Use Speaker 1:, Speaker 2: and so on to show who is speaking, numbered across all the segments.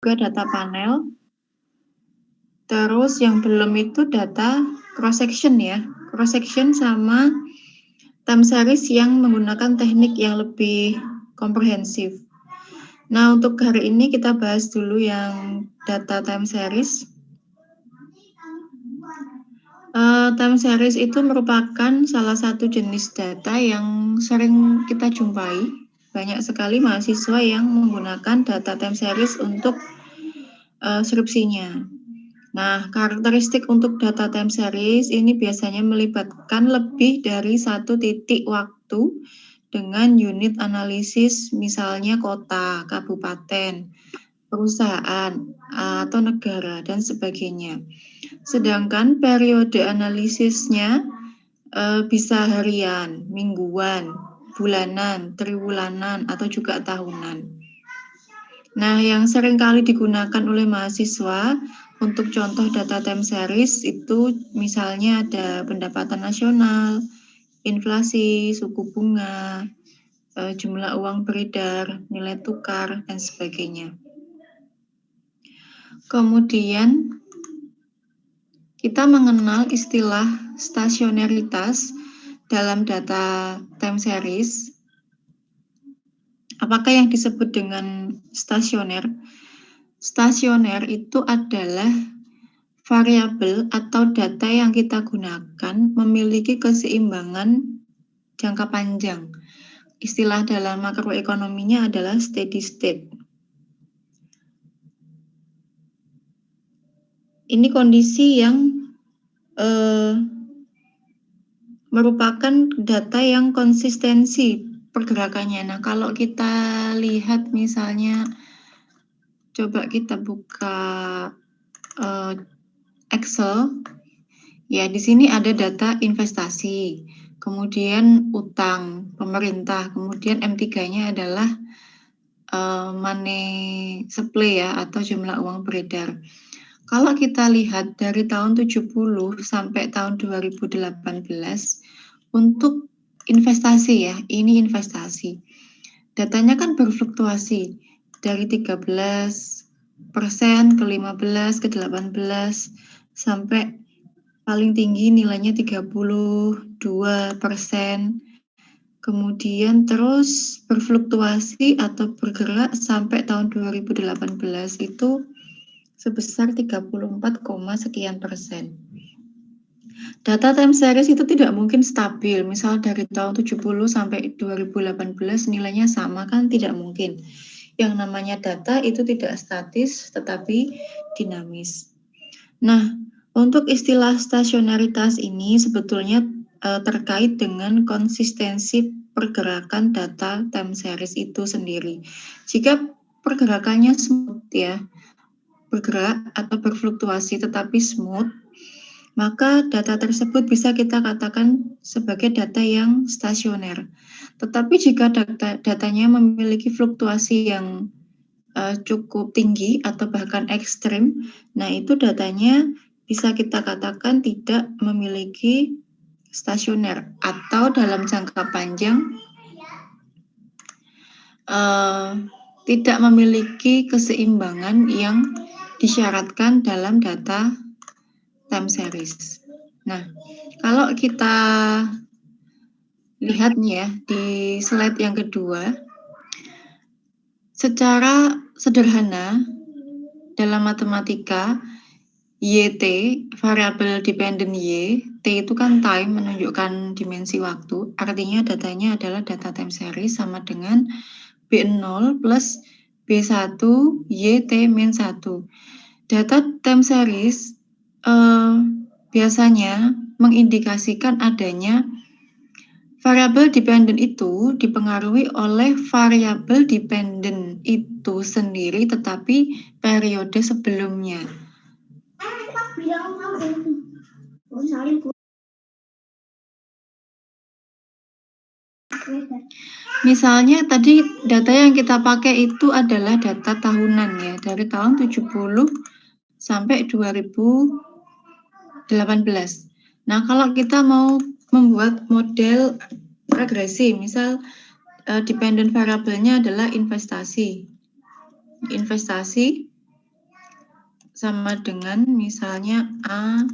Speaker 1: juga data panel. Terus yang belum itu data cross section ya. Cross section sama time series yang menggunakan teknik yang lebih komprehensif. Nah, untuk hari ini kita bahas dulu yang data time series. Time series itu merupakan salah satu jenis data yang sering kita jumpai. Banyak sekali mahasiswa yang menggunakan data time series untuk skripsinya. Nah, karakteristik untuk data time series ini biasanya melibatkan lebih dari satu titik waktu dengan unit analisis, misalnya kota, kabupaten, perusahaan, atau negara, dan sebagainya. Sedangkan periode analisisnya bisa harian, mingguan, bulanan, triwulanan, atau juga tahunan. Nah, yang sering kali digunakan oleh mahasiswa untuk contoh data time series itu misalnya ada pendapatan nasional, inflasi, suku bunga, jumlah uang beredar, nilai tukar, dan sebagainya. Kemudian kita mengenal istilah stasioneritas dalam data time series. Apakah yang disebut dengan stasioner? Stasioner itu adalah variabel atau data yang kita gunakan memiliki keseimbangan jangka panjang. Istilah dalam makroekonominya adalah steady state. Ini kondisi yang merupakan data yang konsistensi pergerakannya. Nah, kalau kita lihat misalnya, coba kita buka Excel. Ya, di sini ada data investasi, kemudian utang pemerintah, kemudian M3-nya adalah money supply ya, atau jumlah uang beredar. Kalau kita lihat dari tahun 70 sampai tahun 2018, untuk investasi ya, ini investasi. Datanya kan berfluktuasi dari 13% ke 15 ke 18 sampai paling tinggi nilainya 32%. Kemudian terus berfluktuasi atau bergerak sampai tahun 2018 itu sebesar 34, sekian persen. Data time series itu tidak mungkin stabil, misal dari tahun 70 sampai 2018 nilainya sama kan tidak mungkin. Yang namanya data itu tidak statis tetapi dinamis. Nah, untuk istilah stasionaritas ini sebetulnya terkait dengan konsistensi pergerakan data time series itu sendiri. Jika pergerakannya smooth ya, bergerak atau berfluktuasi tetapi smooth, maka data tersebut bisa kita katakan sebagai data yang stasioner. Tetapi jika datanya memiliki fluktuasi yang cukup tinggi atau bahkan ekstrim, nah itu datanya bisa kita katakan tidak memiliki stasioner atau dalam jangka panjang tidak memiliki keseimbangan yang disyaratkan dalam data time series. Nah, kalau kita lihat nih ya di slide yang kedua, secara sederhana dalam matematika, YT, variabel dependent Y, T itu kan time, menunjukkan dimensi waktu, artinya datanya adalah data time series sama dengan B0 plus B1 YT min 1. Data time series biasanya mengindikasikan adanya variabel dependent itu dipengaruhi oleh variabel dependent itu sendiri tetapi periode sebelumnya. Misalnya tadi data yang kita pakai itu adalah data tahunan ya, dari tahun 70 sampai 2018. Nah, kalau kita mau membuat model regresi, misal dependent variabelnya adalah investasi. Investasi sama dengan misalnya A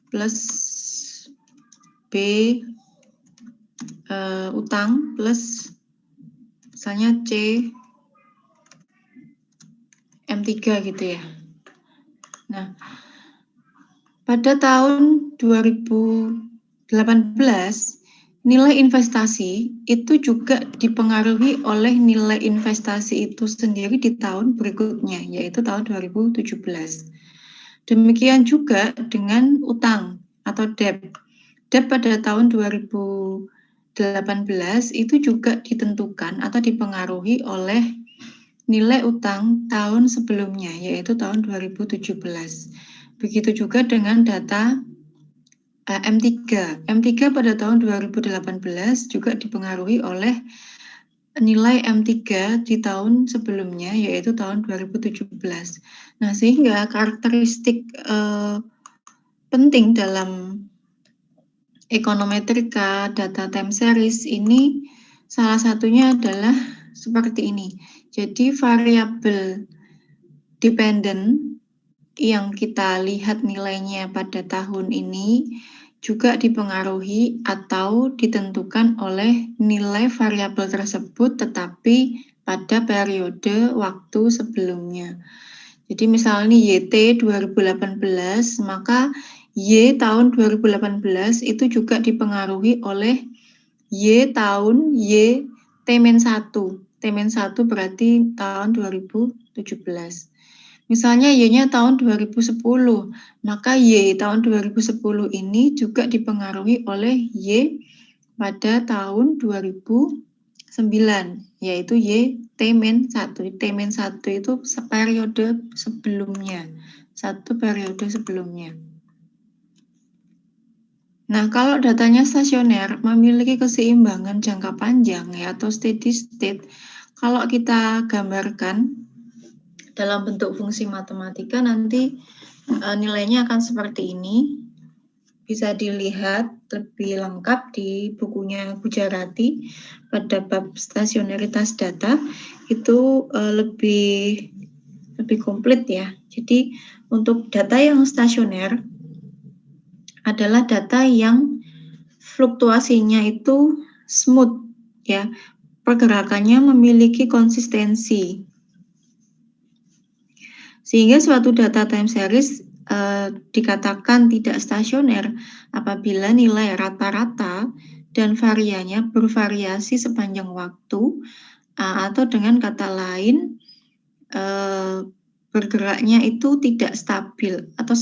Speaker 1: plus B utang plus misalnya C M3 gitu ya. Nah, pada tahun 2018 nilai investasi itu juga dipengaruhi oleh nilai investasi itu sendiri di tahun berikutnya, yaitu tahun 2017. Demikian juga dengan utang atau debt. Debt pada tahun 2018 itu juga ditentukan atau dipengaruhi oleh nilai utang tahun sebelumnya, yaitu tahun 2017. Begitu juga dengan data M3. M3 pada tahun 2018 juga dipengaruhi oleh nilai M3 di tahun sebelumnya, yaitu tahun 2017. Nah, sehingga karakteristik penting dalam ekonometrika data time series ini salah satunya adalah seperti ini. Jadi variabel dependent yang kita lihat nilainya pada tahun ini juga dipengaruhi atau ditentukan oleh nilai variabel tersebut tetapi pada periode waktu sebelumnya. Jadi misalnya YT 2018, maka Y tahun 2018 itu juga dipengaruhi oleh Y tahun Y T-1. T-1 berarti tahun 2017. Misalnya Y-nya tahun 2010, maka Y tahun 2010 ini juga dipengaruhi oleh Y pada tahun 2009, yaitu Y T-1. T-1 itu periode sebelumnya, satu periode sebelumnya. Nah, kalau datanya stasioner memiliki keseimbangan jangka panjang ya atau steady state, kalau kita gambarkan dalam bentuk fungsi matematika nanti nilainya akan seperti ini. Bisa dilihat lebih lengkap di bukunya Gujarati pada bab stasioneritas data itu lebih komplit ya. Jadi untuk data yang stasioner adalah data yang fluktuasinya itu smooth ya. Pergerakannya memiliki konsistensi. Sehingga suatu data time series dikatakan tidak stasioner apabila nilai rata-rata dan variannya bervariasi sepanjang waktu atau dengan kata lain bergeraknya itu tidak stabil atau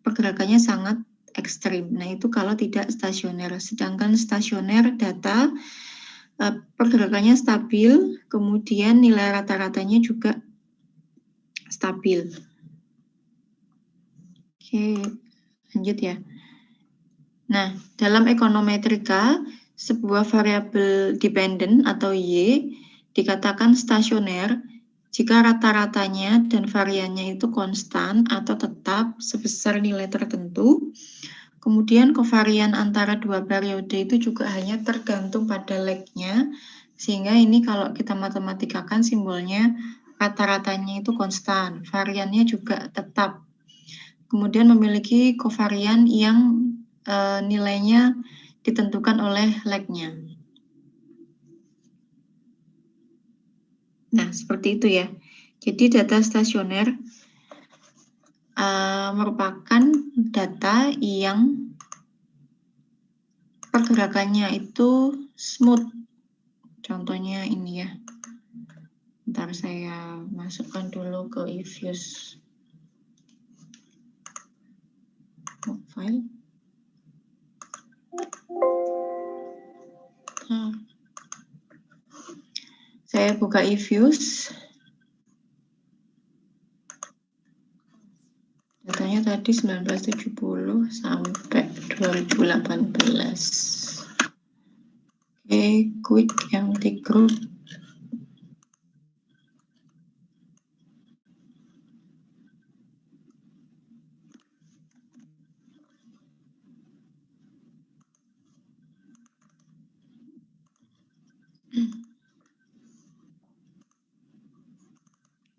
Speaker 1: pergerakannya sangat ekstrim. Nah, itu kalau tidak stasioner. Sedangkan stasioner data pergerakannya stabil, kemudian nilai rata-ratanya juga stabil. Oke, lanjut ya. Nah, dalam ekonometrika, sebuah variabel dependent atau Y dikatakan stasioner jika rata-ratanya dan variannya itu konstan atau tetap sebesar nilai tertentu. Kemudian kovarian antara dua periode itu juga hanya tergantung pada lag-nya, sehingga ini kalau kita matematikakan simbolnya rata-ratanya itu konstan, variannya juga tetap. Kemudian memiliki kovarian yang nilainya ditentukan oleh lag-nya. Nah, seperti itu ya. Jadi data stasioner merupakan data yang pergerakannya itu smooth. Contohnya ini ya. Ntar saya masukkan dulu ke eViews file. Saya buka eViews. Datanya tadi 1970 sampai 2018. Oke, quick empty group.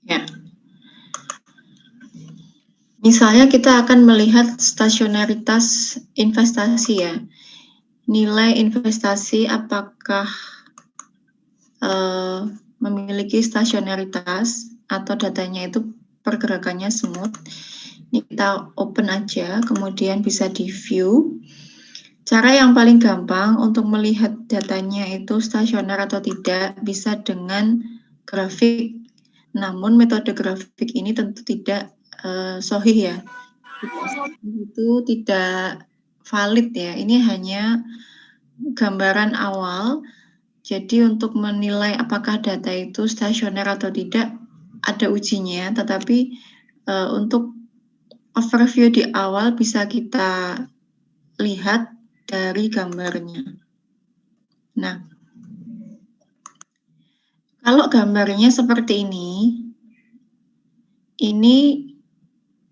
Speaker 1: Ya. Misalnya kita akan melihat stasionaritas investasi ya. Nilai investasi apakah memiliki stasionaritas atau datanya itu pergerakannya smooth. Ini kita open aja, kemudian bisa di view. Cara yang paling gampang untuk melihat datanya itu stasioner atau tidak bisa dengan grafik. Namun metode grafik ini tentu tidak sahih ya. Itu tidak valid ya. Ini hanya gambaran awal. Jadi untuk menilai apakah data itu stasioner atau tidak ada ujinya, tetapi untuk overview di awal bisa kita lihat dari gambarnya. Nah, kalau gambarnya seperti ini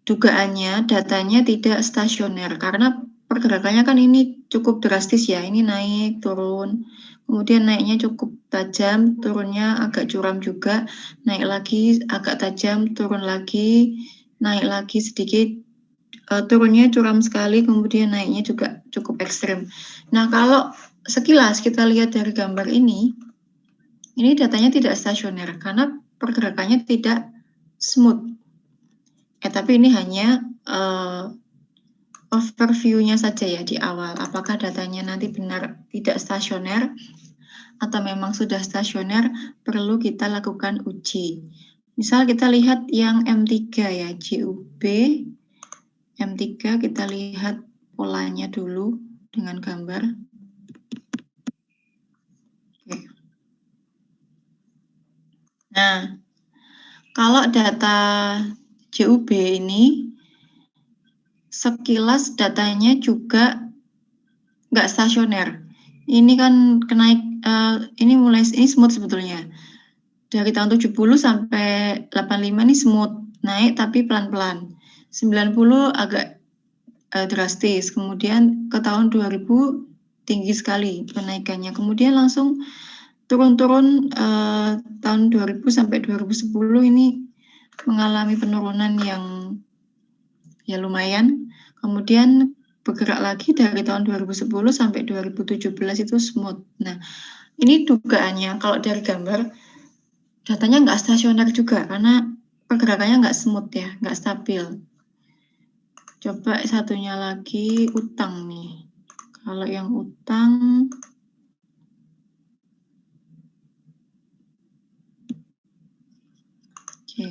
Speaker 1: dugaannya datanya tidak stasioner karena pergerakannya kan ini cukup drastis ya, ini naik turun. Kemudian naiknya cukup tajam, turunnya agak curam juga, naik lagi agak tajam, turun lagi, naik lagi sedikit, turunnya curam sekali, kemudian naiknya juga cukup ekstrim. Nah, kalau sekilas kita lihat dari gambar ini datanya tidak stasioner karena pergerakannya tidak smooth. Tapi ini hanya overview-nya saja ya di awal. Apakah datanya nanti benar tidak stasioner atau memang sudah stasioner, perlu kita lakukan uji. Misal kita lihat yang M3 ya, JUB M3, kita lihat polanya dulu dengan gambar. Oke. Nah, kalau data JUB ini sekilas datanya juga nggak stasioner. Ini kan ini smooth sebetulnya. Dari tahun 70 sampai 85 ini smooth, naik tapi pelan-pelan. 90 agak drastis, kemudian ke tahun 2000 tinggi sekali kenaikannya. Kemudian langsung turun-turun tahun 2000 sampai 2010 ini mengalami penurunan yang ya lumayan. Kemudian bergerak lagi dari tahun 2010 sampai 2017 itu smooth. Nah, ini dugaannya kalau dari gambar datanya nggak stasioner juga karena pergerakannya nggak smooth ya, nggak stabil. Coba satunya lagi utang nih. Kalau yang utang, oke.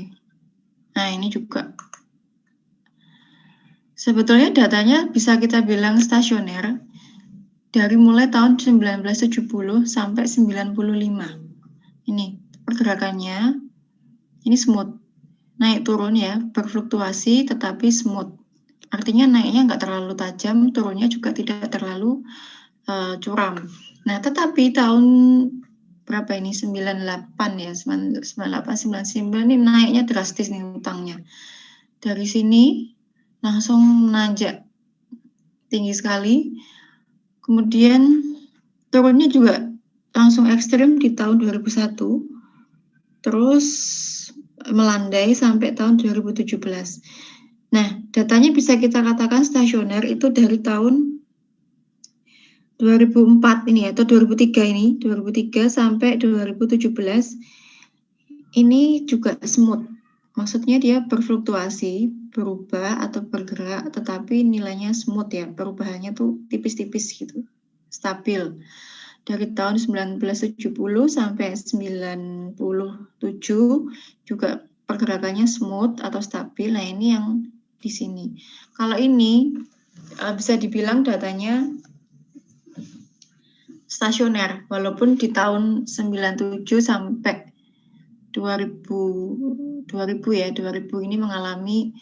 Speaker 1: Nah ini juga sebetulnya datanya bisa kita bilang stasioner dari mulai tahun 1970 sampai 95. Ini pergerakannya, ini smooth. Naik turun ya, berfluktuasi tetapi smooth. Artinya naiknya nggak terlalu tajam, turunnya juga tidak terlalu curam. Nah, tetapi tahun berapa ini? 98 ya, 98, 99 ini naiknya drastis nih utangnya. Dari sini langsung menanjak tinggi sekali. Kemudian turunnya juga langsung ekstrim di tahun 2001. Terus melandai sampai tahun 2017. Nah, datanya bisa kita katakan stasioner itu dari tahun 2004 ini atau 2003 ini, 2003 sampai 2017 ini juga smooth. Maksudnya dia berfluktuasi, berubah atau bergerak, tetapi nilainya smooth ya, perubahannya tuh tipis-tipis gitu, stabil. Dari tahun 1970 sampai 97 juga pergerakannya smooth atau stabil. Nah ini yang di sini. Kalau ini bisa dibilang datanya stasioner, walaupun di tahun 97 sampai 2000 ini mengalami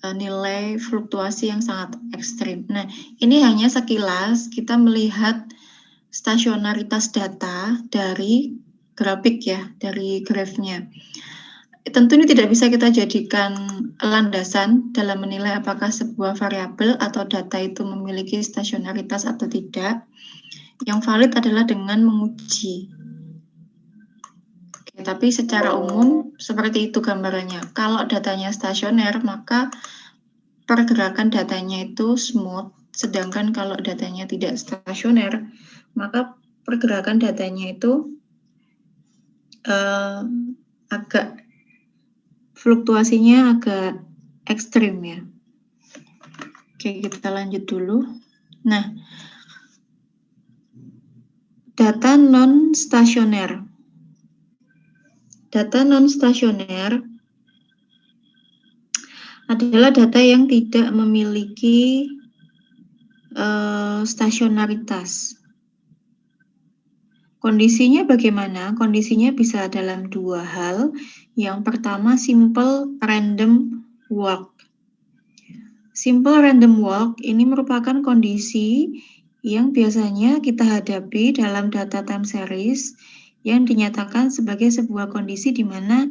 Speaker 1: nilai fluktuasi yang sangat ekstrim. Nah, ini hanya sekilas kita melihat stasionaritas data dari grafik ya, dari grafnya. Tentu ini tidak bisa kita jadikan landasan dalam menilai apakah sebuah variabel atau data itu memiliki stasionaritas atau tidak. Yang valid adalah dengan menguji. Oke, tapi secara umum seperti itu gambarannya. Kalau datanya stasioner, maka pergerakan datanya itu smooth, sedangkan kalau datanya tidak stasioner, maka pergerakan datanya itu agak fluktuasinya agak ekstrim ya. Oke, kita lanjut dulu. Nah, data non-stasioner. Data non-stasioner adalah data yang tidak memiliki stasionaritas. Kondisinya bagaimana? Kondisinya bisa dalam dua hal. Yang pertama, simple random walk. Simple random walk ini merupakan kondisi yang biasanya kita hadapi dalam data time series yang dinyatakan sebagai sebuah kondisi di mana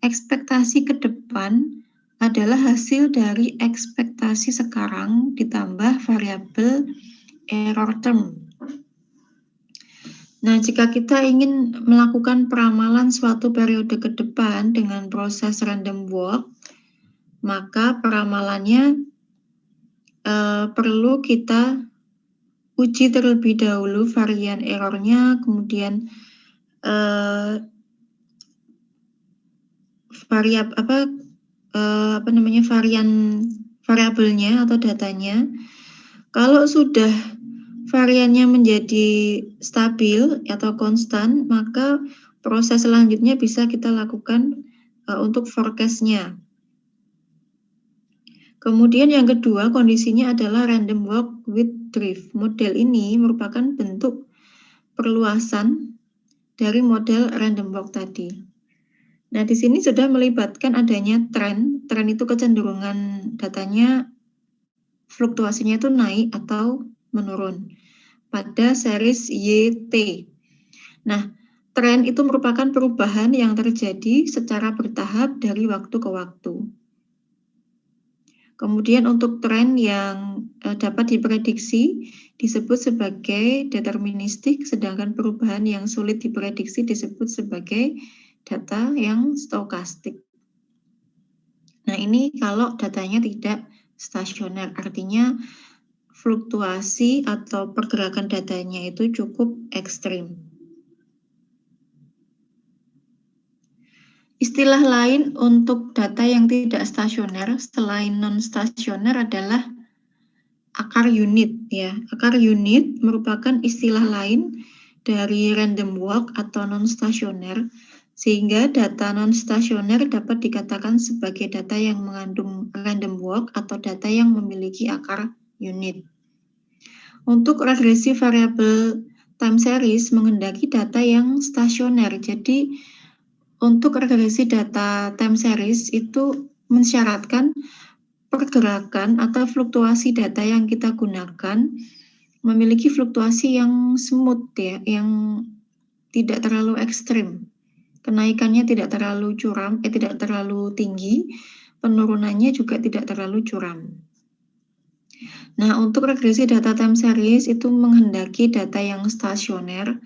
Speaker 1: ekspektasi ke depan adalah hasil dari ekspektasi sekarang ditambah variabel error term. Nah, jika kita ingin melakukan peramalan suatu periode ke depan dengan proses random walk, maka peramalannya perlu kita uji terlebih dahulu varian errornya, kemudian variabelnya atau datanya. Kalau sudah variannya menjadi stabil atau konstan, maka proses selanjutnya bisa kita lakukan untuk forecast-nya. Kemudian yang kedua, kondisinya adalah random walk with drift. Model ini merupakan bentuk perluasan dari model random walk tadi. Nah, di sini sudah melibatkan adanya tren. Tren itu kecenderungan datanya fluktuasinya itu naik atau menurun pada series YT. Nah, tren itu merupakan perubahan yang terjadi secara bertahap dari waktu ke waktu. Kemudian untuk tren yang dapat diprediksi disebut sebagai deterministik, sedangkan perubahan yang sulit diprediksi disebut sebagai data yang stokastik. Nah, ini kalau datanya tidak stasioner, artinya fluktuasi atau pergerakan datanya itu cukup ekstrim. Istilah lain untuk data yang tidak stasioner selain non-stasioner adalah akar unit ya. Akar unit merupakan istilah lain dari random walk atau non-stasioner, sehingga data non-stasioner dapat dikatakan sebagai data yang mengandung random walk atau data yang memiliki akar unit. Untuk regresi variabel time series menghendaki data yang stasioner. Jadi untuk regresi data time series itu mensyaratkan pergerakan atau fluktuasi data yang kita gunakan memiliki fluktuasi yang smooth ya, yang tidak terlalu ekstrim. Kenaikannya tidak terlalu curam, tidak terlalu tinggi, penurunannya juga tidak terlalu curam. Nah, untuk regresi data time series itu menghendaki data yang stasioner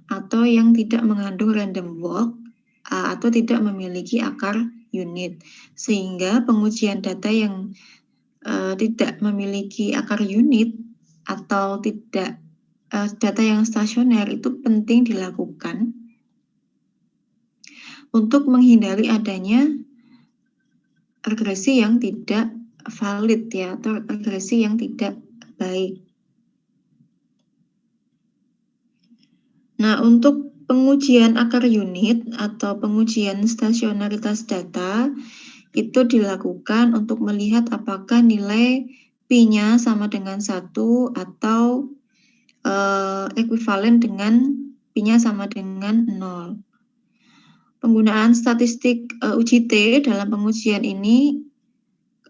Speaker 1: atau yang tidak mengandung random walk atau tidak memiliki akar unit, sehingga pengujian data yang tidak memiliki akar unit atau tidak data yang stasioner itu penting dilakukan untuk menghindari adanya regresi yang tidak valid ya, atau regresi yang tidak baik. Nah, untuk pengujian akar unit atau pengujian stasionaritas data itu dilakukan untuk melihat apakah nilai P-nya sama dengan 1 atau ekuivalen dengan P-nya sama dengan 0. Penggunaan statistik uji T dalam pengujian ini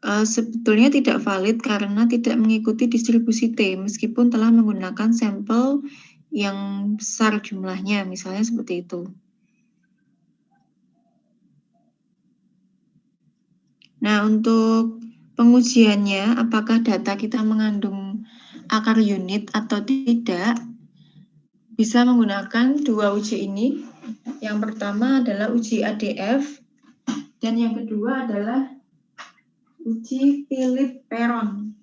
Speaker 1: sebetulnya tidak valid karena tidak mengikuti distribusi T meskipun telah menggunakan sampel yang besar jumlahnya, misalnya seperti itu. Nah, untuk pengujiannya, apakah data kita mengandung akar unit atau tidak, bisa menggunakan dua uji ini. Yang pertama adalah uji ADF, dan yang kedua adalah Uji Philip Perron.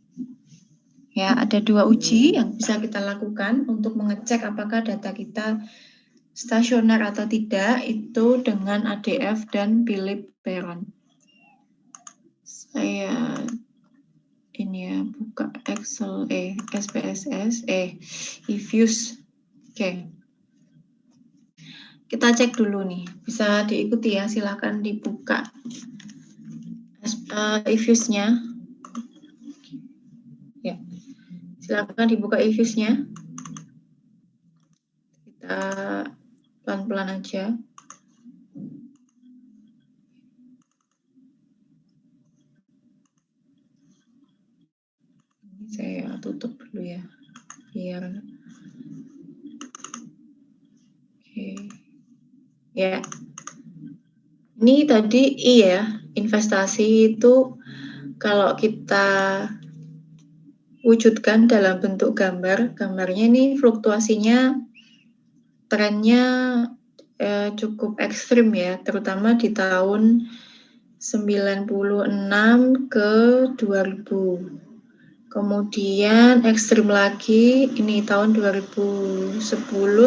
Speaker 1: Ya, ada 2 uji yang bisa kita lakukan untuk mengecek apakah data kita stasioner atau tidak, itu dengan ADF dan Philip Perron. Saya ini ya, buka Excel, SPSS, eFuse. Oke. Kita cek dulu nih, bisa diikuti ya, silahkan dibuka eFuse-nya. Ya, silakan dibuka eFuse-nya. Kita pelan-pelan aja. Ini saya tutup dulu ya, biar oke. Ya. Ini tadi iya, investasi itu kalau kita wujudkan dalam bentuk gambar, gambarnya ini fluktuasinya, trennya cukup ekstrim ya, terutama di tahun 96 ke 2000. Kemudian ekstrim lagi, ini tahun 2010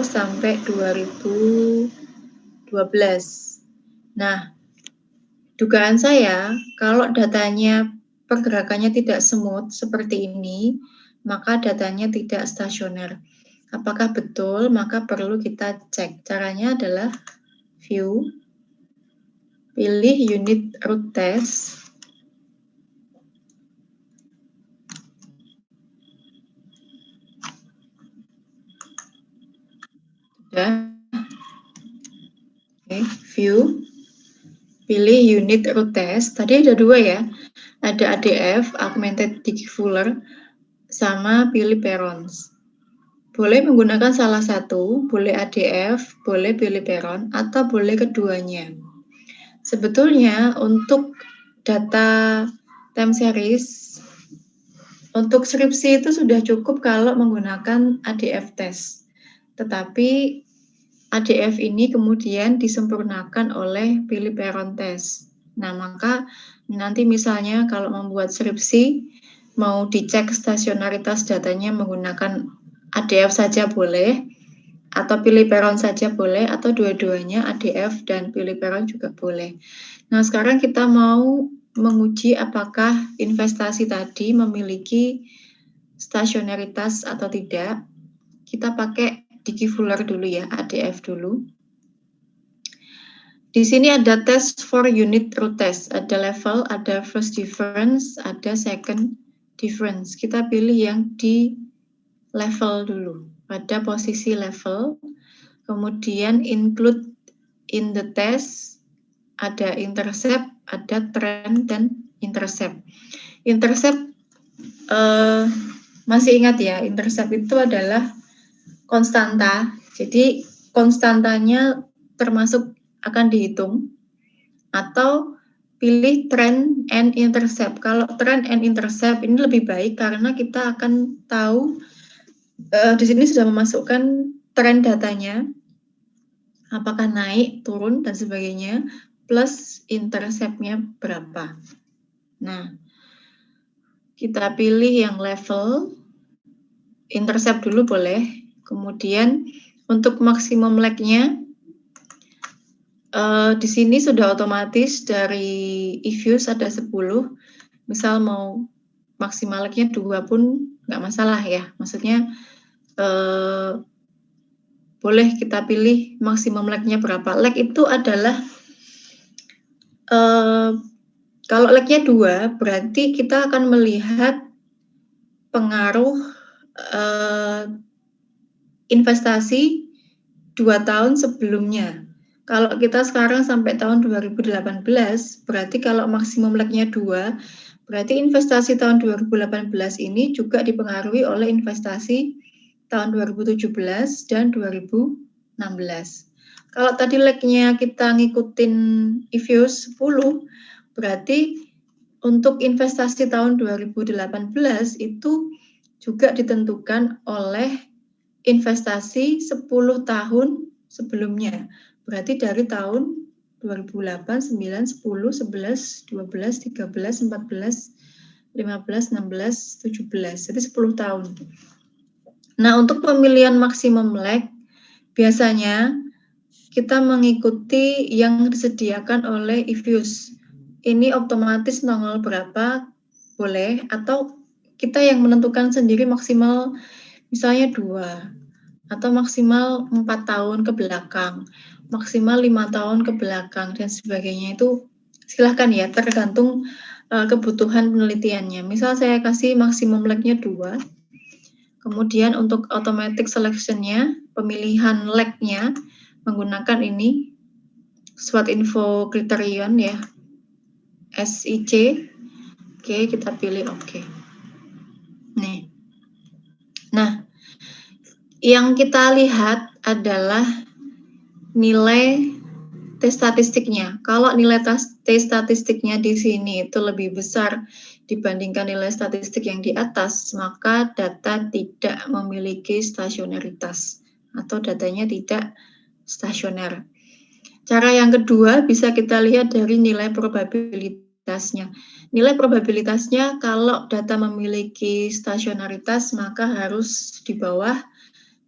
Speaker 1: sampai 2012. Nah, dugaan saya, kalau datanya pergerakannya tidak smooth seperti ini, maka datanya tidak stasioner. Apakah betul? Maka perlu kita cek. Caranya adalah view, pilih unit root test, sudah, oke, view, pilih unit root test. Tadi ada 2 ya, ada ADF, Augmented Digifuller, sama pilih Perrons. Boleh menggunakan salah satu, boleh ADF, boleh pilih Perron, atau boleh keduanya. Sebetulnya untuk data time series, untuk skripsi itu sudah cukup kalau menggunakan ADF test. Tetapi ADF ini kemudian disempurnakan oleh pilih Perron test. Nah, maka nanti misalnya kalau membuat skripsi, mau dicek stasionaritas datanya menggunakan ADF saja boleh, atau pilih Perron saja boleh, atau dua-duanya ADF dan pilih Perron juga boleh. Nah, sekarang kita mau menguji apakah investasi tadi memiliki stasionaritas atau tidak. Kita pakai Digifuller dulu ya, ADF dulu. Di sini ada test for unit root test, ada level, ada first difference, ada second difference. Kita pilih yang di level dulu, pada posisi level, kemudian include in the test, ada intercept, ada trend, dan intercept. Intercept, masih ingat ya, intercept itu adalah konstanta, jadi konstantanya termasuk akan dihitung, atau pilih trend and intercept. Kalau trend and intercept ini lebih baik karena kita akan tahu di sini sudah memasukkan tren datanya, apakah naik, turun, dan sebagainya, plus intercept-nya berapa. Nah, kita pilih yang level, intercept dulu boleh, kemudian untuk maksimum lag-nya, di sini sudah otomatis dari eFuse ada 10, misal mau maksimal lag-nya 2 pun nggak masalah ya, maksudnya boleh kita pilih maksimum lag-nya berapa. Lag itu adalah kalau lag-nya 2 berarti kita akan melihat pengaruh investasi 2 tahun sebelumnya. Kalau kita sekarang sampai tahun 2018, berarti kalau maksimum lag-nya 2, berarti investasi tahun 2018 ini juga dipengaruhi oleh investasi tahun 2017 dan 2016. Kalau tadi lag-nya kita ngikutin eFuse 10, berarti untuk investasi tahun 2018 itu juga ditentukan oleh investasi 10 tahun sebelumnya. Berarti dari tahun 2008, 9, 10, 11, 12, 13, 14, 15, 16, 17. Jadi 10 tahun. Nah, untuk pemilihan maksimum lag, biasanya kita mengikuti yang disediakan oleh eViews. Ini otomatis nongol berapa, boleh, atau kita yang menentukan sendiri maksimal misalnya 2, atau maksimal 4 tahun ke belakang, maksimal 5 tahun ke belakang, dan sebagainya. Itu silahkan ya, tergantung kebutuhan penelitiannya. Misal saya kasih maksimum lag-nya 2, kemudian untuk automatic selection-nya, pemilihan lag-nya, menggunakan ini, SWOT Info Criterion ya, SIC. Oke, kita pilih oke. Nih. Nah, yang kita lihat adalah nilai T statistiknya. Kalau nilai T statistiknya di sini itu lebih besar dibandingkan nilai statistik yang di atas, maka data tidak memiliki stasionaritas atau datanya tidak stasioner. Cara yang kedua bisa kita lihat dari nilai probabilitasnya. Nilai probabilitasnya kalau data memiliki stasionaritas maka harus di bawah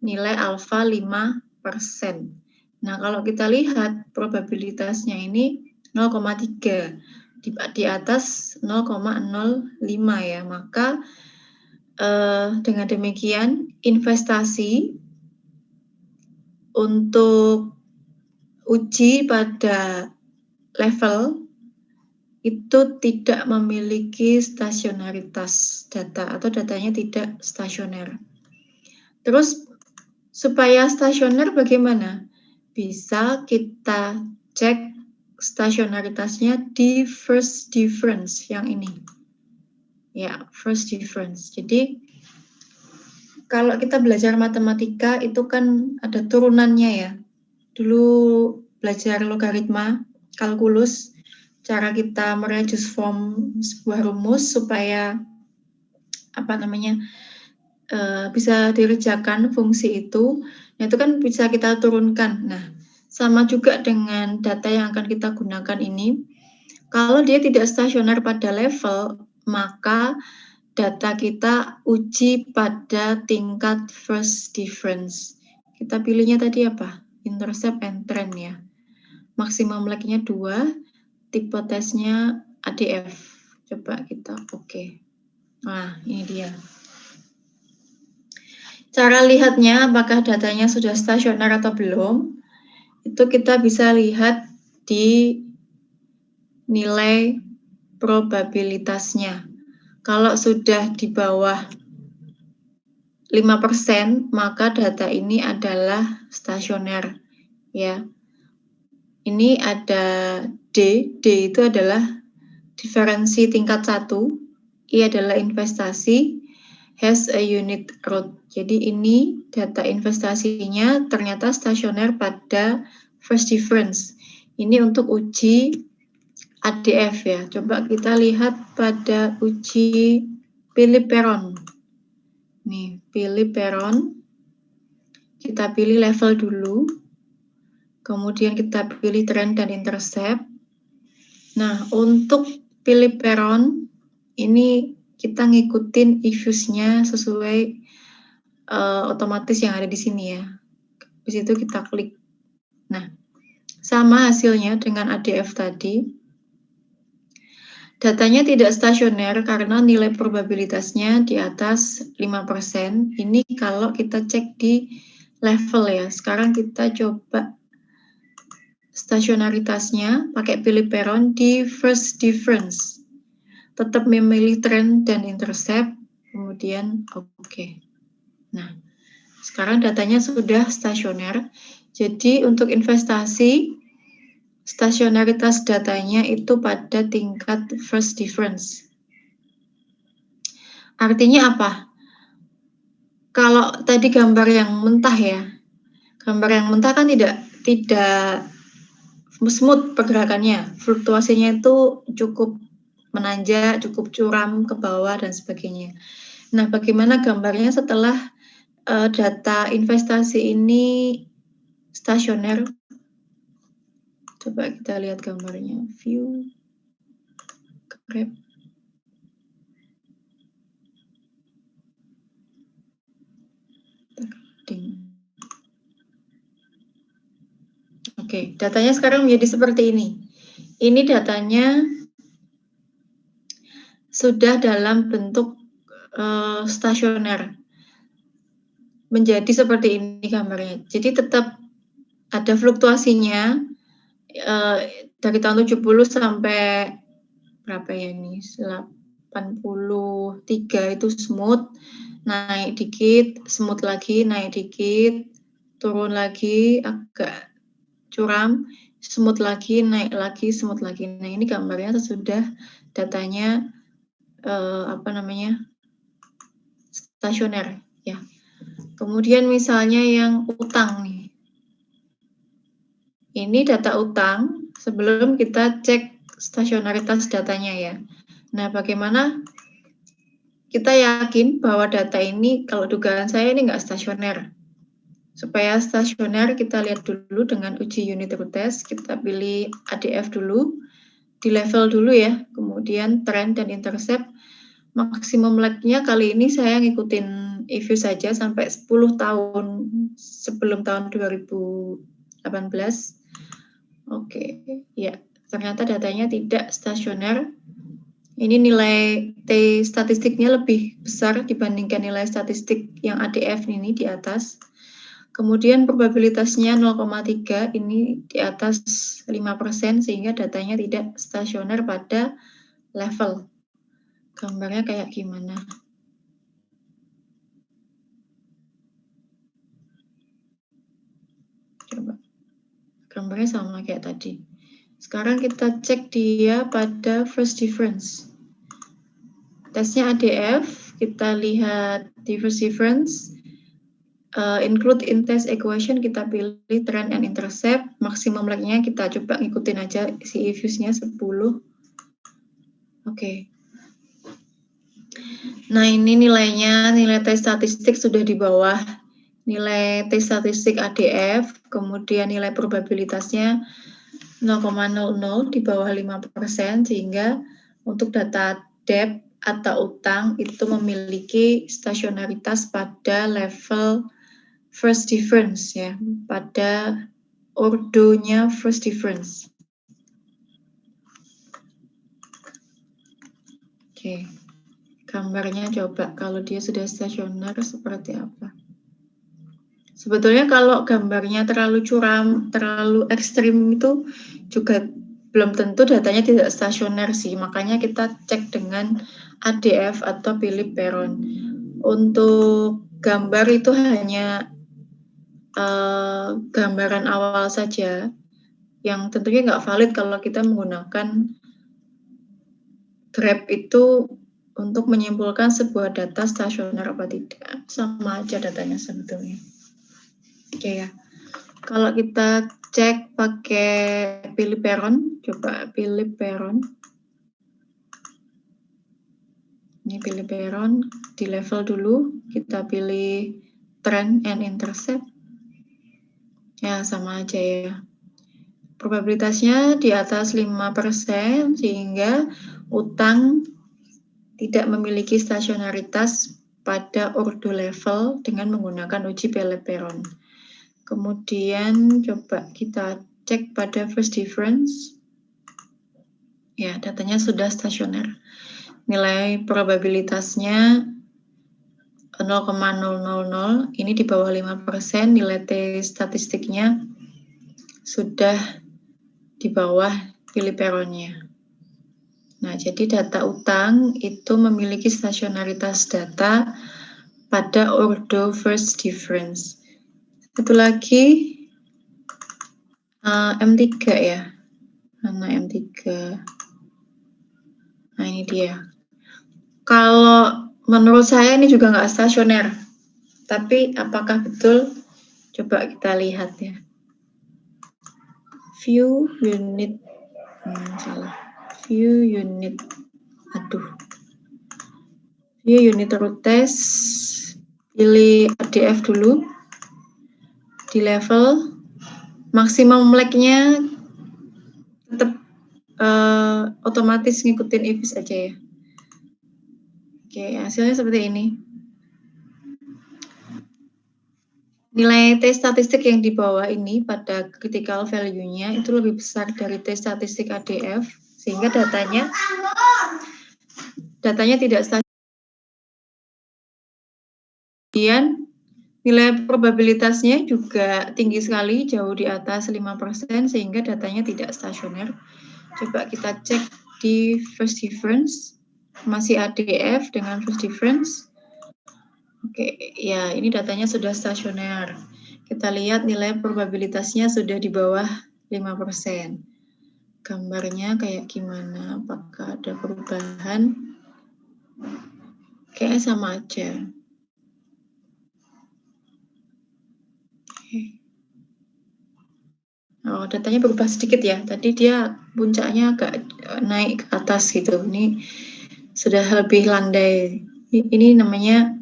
Speaker 1: nilai alfa 5%. Nah, kalau kita lihat probabilitasnya ini 0,3, di atas 0,05 ya, maka dengan demikian investasi untuk uji pada level itu tidak memiliki stasionaritas data atau datanya tidak stasioner. Terus supaya stasioner bagaimana? Bisa kita cek stasionaritasnya di first difference yang ini. Ya, first difference. Jadi kalau kita belajar matematika itu kan ada turunannya ya. Dulu belajar logaritma, kalkulus, cara kita mereduce form sebuah rumus supaya bisa dikerjakan fungsi itu. Nah, itu kan bisa kita turunkan. Nah, sama juga dengan data yang akan kita gunakan ini. Kalau dia tidak stasioner pada level, maka data kita uji pada tingkat first difference. Kita pilihnya tadi apa? Intercept and trend ya. Maksimum lag-nya 2, tipe tesnya ADF. Coba kita oke. Nah, ini dia. Cara lihatnya apakah datanya sudah stasioner atau belum, itu kita bisa lihat di nilai probabilitasnya. Kalau sudah di bawah 5%, maka data ini adalah stasioner. Ya. Ini ada D. D itu adalah diferensi tingkat 1. I adalah investasi, has a unit root. Jadi ini data investasinya ternyata stasioner pada first difference. Ini untuk uji ADF ya. Coba kita lihat pada uji Philip Perron. Nih, Philip Perron. Kita pilih level dulu. Kemudian kita pilih trend dan intercept. Nah, untuk Philip Perron ini kita ngikutin eViews-nya sesuai otomatis yang ada di sini ya. Di situ kita klik. Nah, sama hasilnya dengan ADF tadi. Datanya tidak stasioner karena nilai probabilitasnya di atas 5%. Ini kalau kita cek di level ya. Sekarang kita coba stasionaritasnya pakai Philip Perron di first difference. Tetap memilih trend dan intercept, kemudian oke. Nah, sekarang datanya sudah stasioner. Jadi untuk investasi, stasionaritas datanya itu pada tingkat first difference. Artinya apa? Kalau tadi gambar yang mentah ya, gambar yang mentah kan tidak smooth pergerakannya, fluktuasinya itu cukup menanjak, cukup curam ke bawah dan sebagainya. Nah, bagaimana gambarnya setelah data investasi ini stasioner? Coba kita lihat gambarnya. View, grab. Oke, datanya sekarang menjadi seperti ini. Ini datanya sudah dalam bentuk stasioner. Menjadi seperti ini gambarnya. Jadi tetap ada fluktuasinya dari tahun 70 sampai berapa ya ini? 83 itu smooth, naik dikit, smooth lagi, naik dikit, turun lagi, agak curam, smooth lagi, naik lagi, smooth lagi. Nah, ini gambarnya sesudah datanya stasioner ya. Kemudian misalnya yang utang nih. Ini data utang sebelum kita cek stasionaritas datanya ya. Nah, bagaimana kita yakin bahwa data ini, kalau dugaan saya ini nggak stasioner. Supaya stasioner, kita lihat dulu dengan uji unit root test. Kita pilih ADF dulu, di level dulu ya. Kemudian trend dan intercept. Maksimum lag-nya kali ini saya ngikutin EView saja sampai 10 tahun sebelum tahun 2018. Oke, ya ternyata datanya tidak stasioner. Ini nilai T statistiknya lebih besar dibandingkan nilai statistik yang ADF ini di atas. Kemudian probabilitasnya 0,3, ini di atas 5%, sehingga datanya tidak stasioner pada level. Gambarnya kayak gimana? Coba. Gambarnya sama kayak tadi. Sekarang kita cek dia pada first difference. Tesnya ADF, kita lihat di first difference. Include in test equation, kita pilih trend and intercept. Maksimum lag-nya kita coba ngikutin aja si EView-nya 10. Oke. Nah, ini nilainya, nilai T statistik sudah di bawah nilai T statistik ADF, kemudian nilai probabilitasnya 0,00 di bawah 5%, sehingga untuk data debt atau utang itu memiliki stasionaritas pada level first difference ya, pada ordonya first difference. Oke, gambarnya coba kalau dia sudah stasioner seperti apa. Sebetulnya kalau gambarnya terlalu curam, terlalu ekstrim itu juga belum tentu datanya tidak stasioner sih. Makanya kita cek dengan ADF atau Philip Perron. Untuk gambar itu hanya gambaran awal saja, yang tentunya nggak valid kalau kita menggunakan grab itu untuk menyimpulkan sebuah data stasioner apa tidak. Sama aja datanya sebetulnya. Oke ya. Kalau kita cek pakai Philip Perron, coba Philip Perron. Ini Philip Perron, di level dulu, kita pilih trend and intercept. Ya, sama aja ya. Probabilitasnya di atas 5%, sehingga utang tidak memiliki stasionaritas pada ordo level dengan menggunakan uji Philip Perron. Kemudian coba kita cek pada first difference. Ya, datanya sudah stasioner. Nilai probabilitasnya 0,000, ini di bawah 5%, nilai T statistiknya sudah di bawah Philip Perron-nya. Nah, jadi data utang itu memiliki stasionaritas data pada ordo first difference. Satu lagi M3 ya. Mana M3? Nah, ini dia. Kalau menurut saya ini juga nggak stasioner. Tapi apakah betul? Coba kita lihat ya. View unit. Salah. View unit. View unit root test. Pilih ADF dulu. Di level. Maksimum lag-nya tetap otomatis ngikutin IFIS aja ya. Oke, hasilnya seperti ini. Nilai T statistik yang di bawah ini pada critical value-nya itu lebih besar dari T statistik ADF, sehingga datanya tidak stabil. Kemudian nilai probabilitasnya juga tinggi sekali, jauh di atas 5%, sehingga datanya tidak stasioner. Coba kita cek di first difference, masih ADF dengan first difference. Oke, ya ini datanya sudah stasioner. Kita lihat nilai probabilitasnya sudah di bawah 5%. Gambarnya kayak gimana? Apakah ada perubahan? Kayaknya sama aja. Oke. Oh, datanya berubah sedikit ya. Tadi dia puncaknya agak naik ke atas gitu. Ini sudah lebih landai. Ini namanya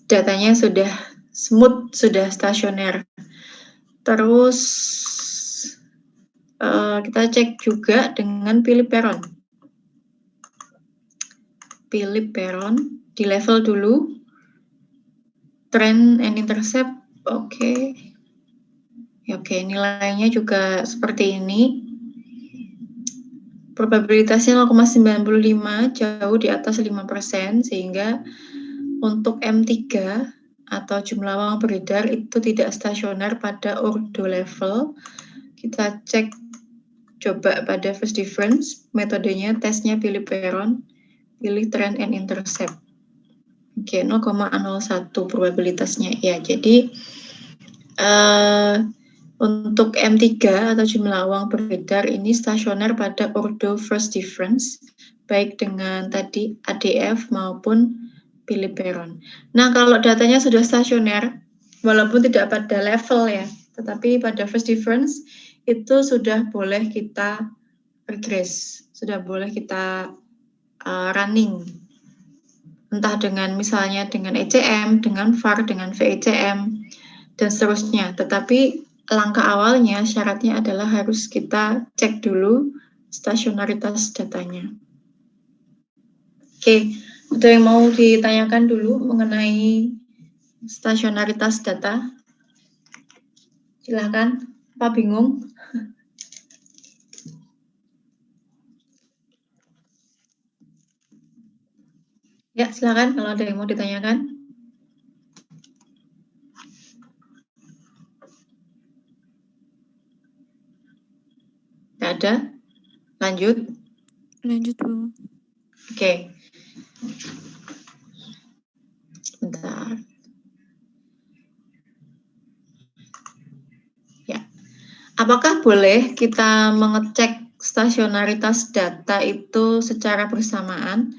Speaker 1: datanya sudah smooth, sudah stasioner. Terus kita cek juga dengan Philip Perron. Philip Perron di level dulu. Trend and intercept, oke. Oke, nilainya juga seperti ini. Probabilitasnya 0,95, jauh di atas 5%, sehingga untuk M3 atau jumlah uang beredar itu tidak stasioner pada ordo level. Kita cek coba pada first difference, metodenya tesnya pilih Perron, pilih trend and intercept. Oke, 0,01 probabilitasnya ya. Jadi untuk M3 atau jumlah uang beredar ini stasioner pada ordo first difference, baik dengan tadi ADF maupun Philip Perron. Nah, kalau datanya sudah stasioner, walaupun tidak pada level ya, tetapi pada first difference itu sudah boleh kita regress, sudah boleh kita running, entah dengan misalnya dengan ECM, dengan VAR, dengan VECM, dan seterusnya. Tetapi langkah awalnya syaratnya adalah harus kita cek dulu stasionaritas datanya. Oke, ada yang mau ditanyakan dulu mengenai stasionaritas data? Silakan, apa bingung? Ya, silakan kalau ada yang mau ditanyakan. Tidak ada? Lanjut?
Speaker 2: Lanjut, Bu.
Speaker 1: Oke. Bentar. Ya. Apakah boleh kita mengecek stasionaritas data itu secara bersamaan?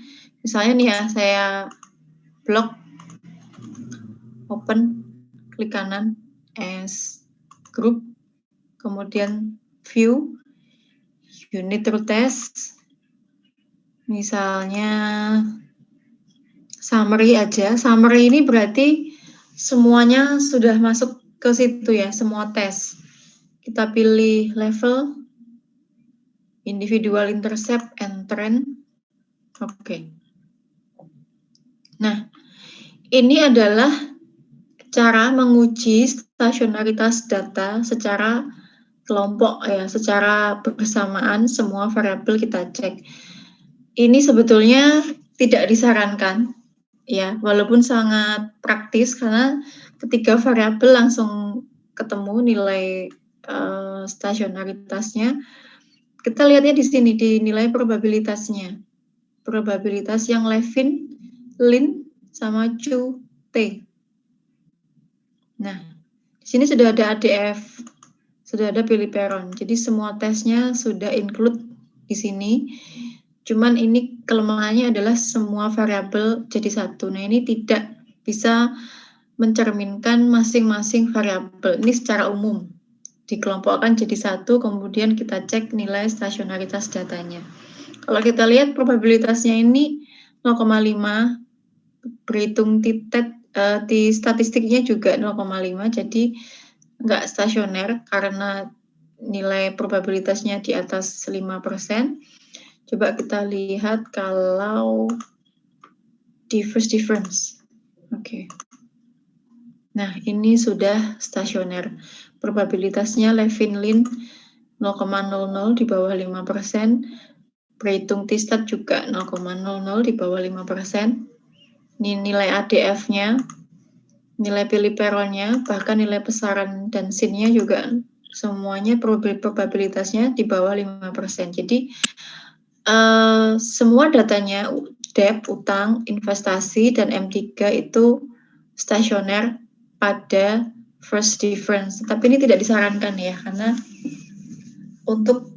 Speaker 1: Misalnya nih ya, saya blok, open, klik kanan, as group, kemudian view, unit to test, misalnya summary aja. Summary ini berarti semuanya sudah masuk ke situ ya, semua tes. Kita pilih level, individual intercept, and trend. Oke. Nah, ini adalah cara menguji stasionaritas data secara kelompok ya, secara bersamaan semua variabel kita cek. Ini sebetulnya tidak disarankan ya, walaupun sangat praktis karena ketiga variabel langsung ketemu nilai stasionaritasnya. Kita lihatnya di sini di nilai probabilitasnya. Probabilitas yang Levin, Lin, sama Chu, T. Nah, di sini sudah ada ADF, sudah ada Philip Perron. Jadi semua tesnya sudah include di sini. Cuman ini kelemahannya adalah semua variabel jadi satu. Nah, ini tidak bisa mencerminkan masing-masing variabel. Ini secara umum dikelompokkan jadi satu, kemudian kita cek nilai stasionaritas datanya. Kalau kita lihat probabilitasnya ini 0,5, berhitung di statistiknya juga 0,5, jadi nggak stasioner karena nilai probabilitasnya di atas 5%. Coba kita lihat kalau di first difference. Oke. Nah, ini sudah stasioner. Probabilitasnya Levin-Lin 0,00 di bawah 5%. Berhitung T-stat juga 0,00 di bawah 5%. Ini nilai ADF-nya, nilai piliperonnya, bahkan nilai pesaran dan sin-nya juga semuanya probabilitasnya di bawah 5%. Jadi semua datanya debt, utang, investasi, dan M3 itu stasioner pada first difference. Tapi ini tidak disarankan ya, karena untuk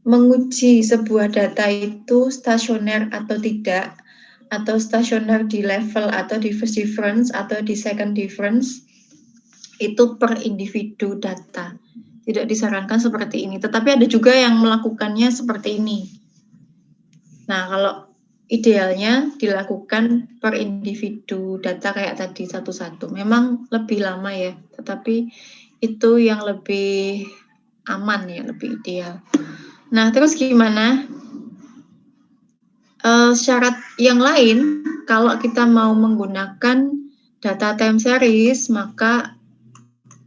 Speaker 1: menguji sebuah data itu stasioner atau tidak, atau stasioner di level atau di first difference atau di second difference, itu per individu data. Tidak disarankan seperti ini. Tetapi ada juga yang melakukannya seperti ini. Nah, kalau idealnya dilakukan per individu data kayak tadi satu-satu. Memang lebih lama ya, tetapi itu yang lebih aman ya, lebih ideal. Nah, terus gimana? Syarat yang lain, kalau kita mau menggunakan data time series, maka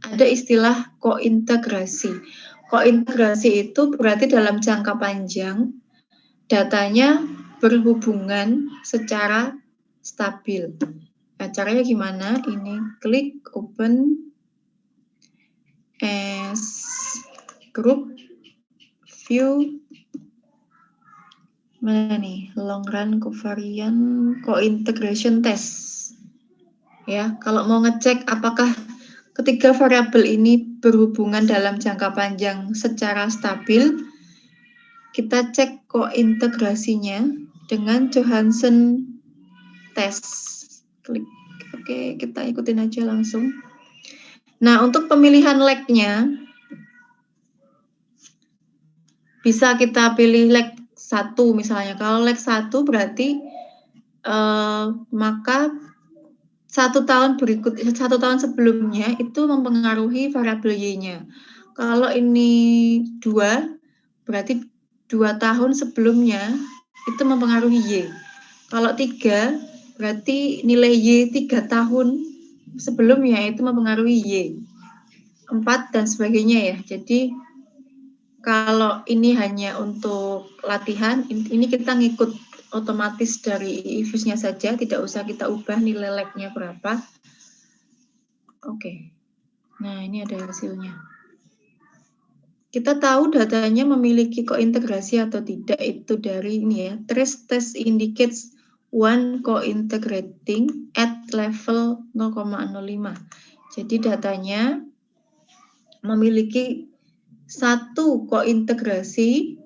Speaker 1: ada istilah kointegrasi. Kointegrasi itu berarti dalam jangka panjang, datanya berhubungan secara stabil. Nah, caranya gimana? Ini klik open as group view. Mana nih? Long run covariance co-integration test. Ya, kalau mau ngecek apakah ketiga variabel ini berhubungan dalam jangka panjang secara stabil, kita cek kointegrasinya dengan Johansen test. Klik. Oke, kita ikutin aja langsung. Nah, untuk pemilihan leg-nya, bisa kita pilih leg 1 misalnya. Kalau leg 1 berarti maka 1 tahun sebelumnya itu mempengaruhi variabel Y-nya. Kalau ini 2, berarti 2 tahun sebelumnya itu mempengaruhi Y. Kalau 3, berarti nilai Y 3 tahun sebelumnya itu mempengaruhi Y. 4 dan sebagainya ya. Jadi kalau ini hanya untuk latihan, ini kita ngikut otomatis dari IFUS-nya saja, tidak usah kita ubah nilai lag-nya berapa. Oke. Nah, ini ada hasilnya. Kita tahu datanya memiliki kointegrasi atau tidak itu dari ini ya. Trace test indicates one co-integrating at level 0,05. Jadi datanya memiliki satu kointegrasi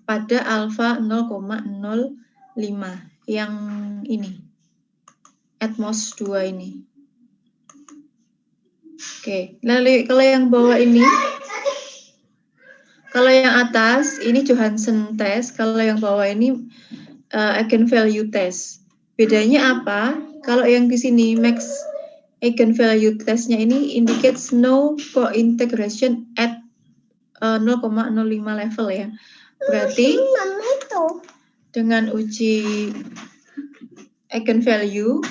Speaker 1: pada alfa 0,05 yang ini, Atmos 2 ini. Oke, lalu kalau yang bawah ini, kalau yang atas ini Johansen test, kalau yang bawah ini eigenvalue test. Bedanya apa? Kalau yang di sini max eigenvalue testnya ini indicates no co-integration at 0,05 level ya. Berarti dengan uji eigenvalue,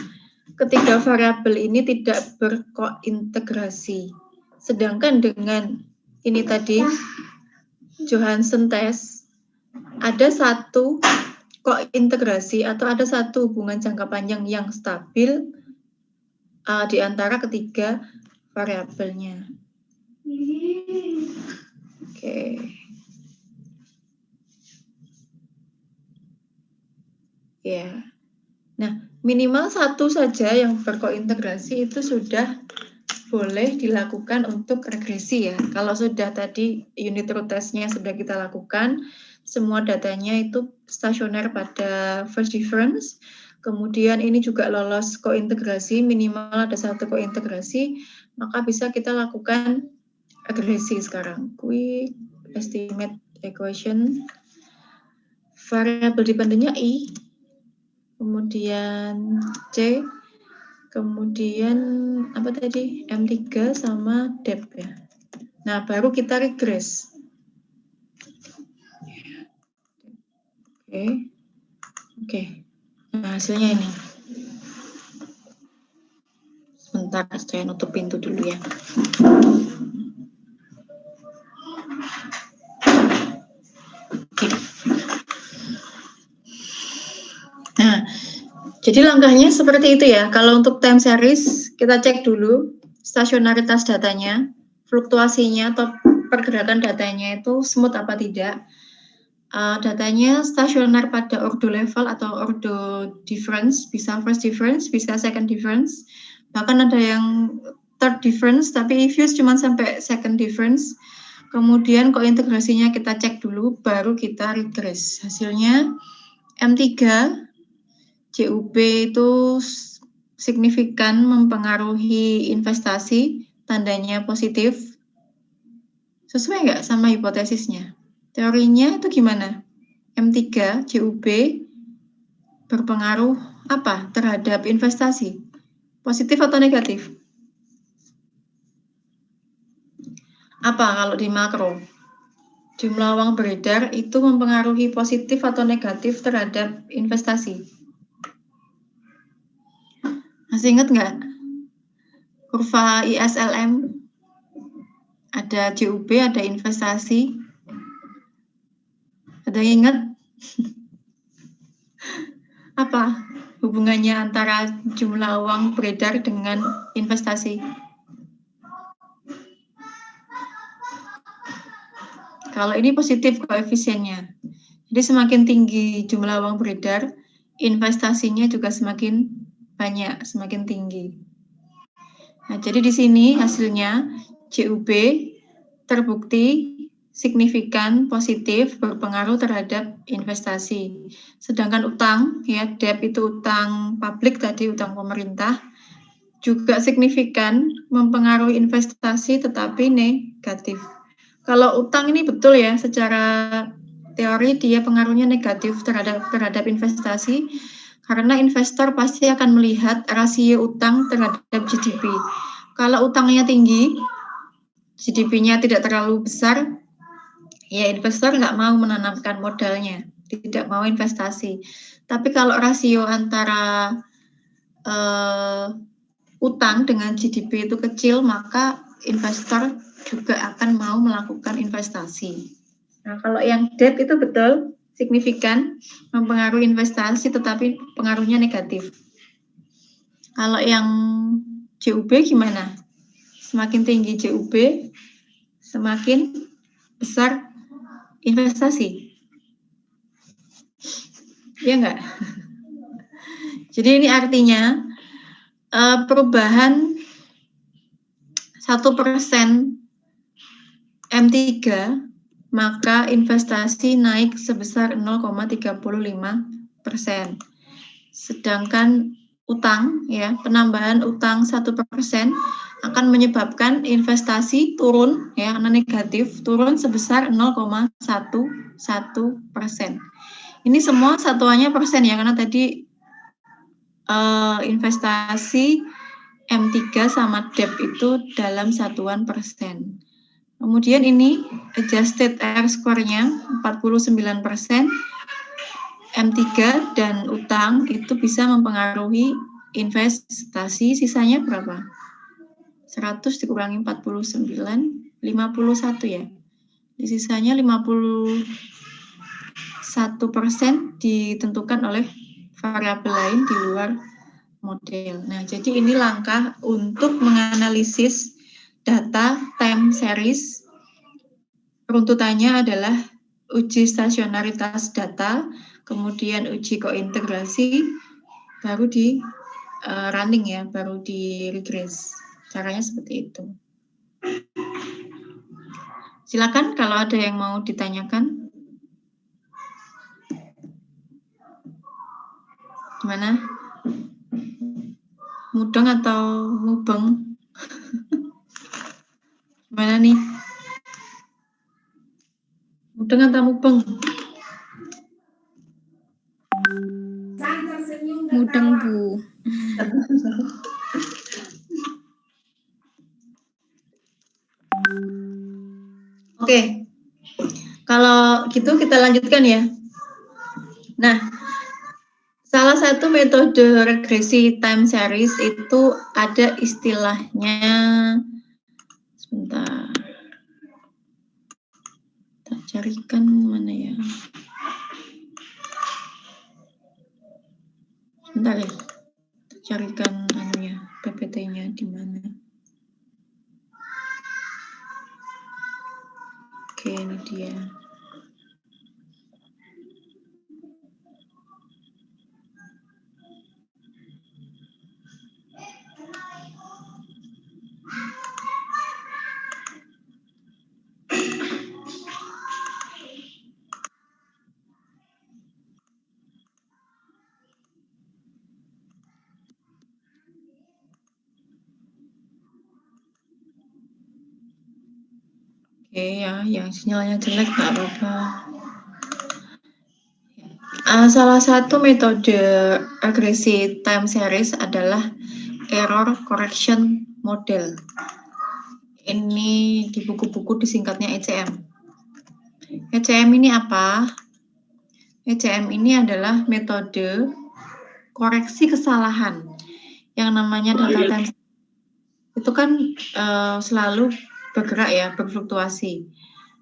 Speaker 1: ketiga variabel ini tidak berkointegrasi. Sedangkan dengan ini tadi, Johansen test, ada satu kointegrasi atau ada satu hubungan jangka panjang yang stabil di antara ketiga variabelnya. Oke. Ya. Nah, minimal satu saja yang berkointegrasi itu sudah boleh dilakukan untuk regresi ya. Kalau sudah tadi unit root test-nya sudah kita lakukan, semua datanya itu stasioner pada first difference, kemudian ini juga lolos kointegrasi, minimal ada satu kointegrasi, maka bisa kita lakukan regresi sekarang. Quick estimate equation, variable dependennya I, kemudian C, kemudian apa tadi? M3 sama depth ya. Nah, baru kita regress. Oke. Nah, hasilnya ini. Sebentar, saya nutup pintu dulu ya. Nah, jadi langkahnya seperti itu ya. Kalau untuk time series, kita cek dulu stasionaritas datanya, fluktuasinya atau pergerakan datanya itu smooth apa tidak. Datanya stasioner pada ordo level atau ordo difference, bisa first difference, bisa second difference. Bahkan ada yang third difference, tapi views cuma sampai second difference. Kemudian kointegrasinya kita cek dulu, baru kita regress. Hasilnya M3 CUP itu signifikan mempengaruhi investasi, tandanya positif. Sesuai nggak sama hipotesisnya? Teorinya itu gimana? M3 CUP berpengaruh apa terhadap investasi? Positif atau negatif? Apa kalau di makro? Jumlah uang beredar itu mempengaruhi positif atau negatif terhadap investasi? Masih ingat nggak? Kurva ISLM, ada CUP, ada investasi. Ada yang ingat? Apa hubungannya antara jumlah uang beredar dengan investasi? Kalau ini positif koefisiennya. Jadi semakin tinggi jumlah uang beredar, investasinya juga semakin banyak, semakin tinggi. Nah, jadi di sini hasilnya CUP terbukti signifikan positif berpengaruh terhadap investasi. Sedangkan utang, ya debt itu utang publik tadi, utang pemerintah, juga signifikan mempengaruhi investasi tetapi negatif. Kalau utang ini betul ya, secara teori dia pengaruhnya negatif terhadap investasi, karena investor pasti akan melihat rasio utang terhadap GDP. Kalau utangnya tinggi, GDP-nya tidak terlalu besar, ya investor nggak mau menanamkan modalnya, tidak mau investasi. Tapi kalau rasio antara utang dengan GDP itu kecil, maka investor juga akan mau melakukan investasi. Nah, kalau yang debt itu betul, signifikan mempengaruhi investasi, tetapi pengaruhnya negatif. Kalau yang CUB gimana? Semakin tinggi CUB, semakin besar investasi. Iya enggak? Jadi ini artinya perubahan 1% M3, maka investasi naik sebesar 0,35%. Sedangkan utang, ya, penambahan utang 1% akan menyebabkan investasi turun, ya, karena negatif, turun sebesar 0,11%. Ini semua satuannya persen ya, karena tadi investasi M3 sama debt itu dalam satuan persen. Kemudian ini adjusted R-square-nya 49%, M3 dan utang itu bisa mempengaruhi investasi, sisanya berapa? 100 dikurangi 49, 51 ya. Di sisanya 51% ditentukan oleh variabel lain di luar model. Nah, jadi ini langkah untuk menganalisis data time series. Runtutannya adalah uji stasionaritas data, kemudian uji kointegrasi, baru di running ya, baru di regress. Caranya seperti itu. Silakan kalau ada yang mau ditanyakan. Gimana? Mudeng atau mubeng? Gimana nih? Mudeng atau mubeng?
Speaker 2: Mudeng, Bu.
Speaker 1: Oke, kalau gitu kita lanjutkan ya. Nah, salah satu metode regresi time series itu ada istilahnya, sebentar, kita carikan mana ya. Sebentar ya, kita carikan anunya, PPT-nya di mana. Oke, ini dia. Oke ya, yang sinyalnya jelek nggak apa-apa. Salah satu metode regresi time series adalah error correction model. Ini di buku-buku disingkatnya ECM. ECM ini apa? ECM ini adalah metode koreksi kesalahan. Yang namanya data time itu kan selalu bergerak ya, berfluktuasi.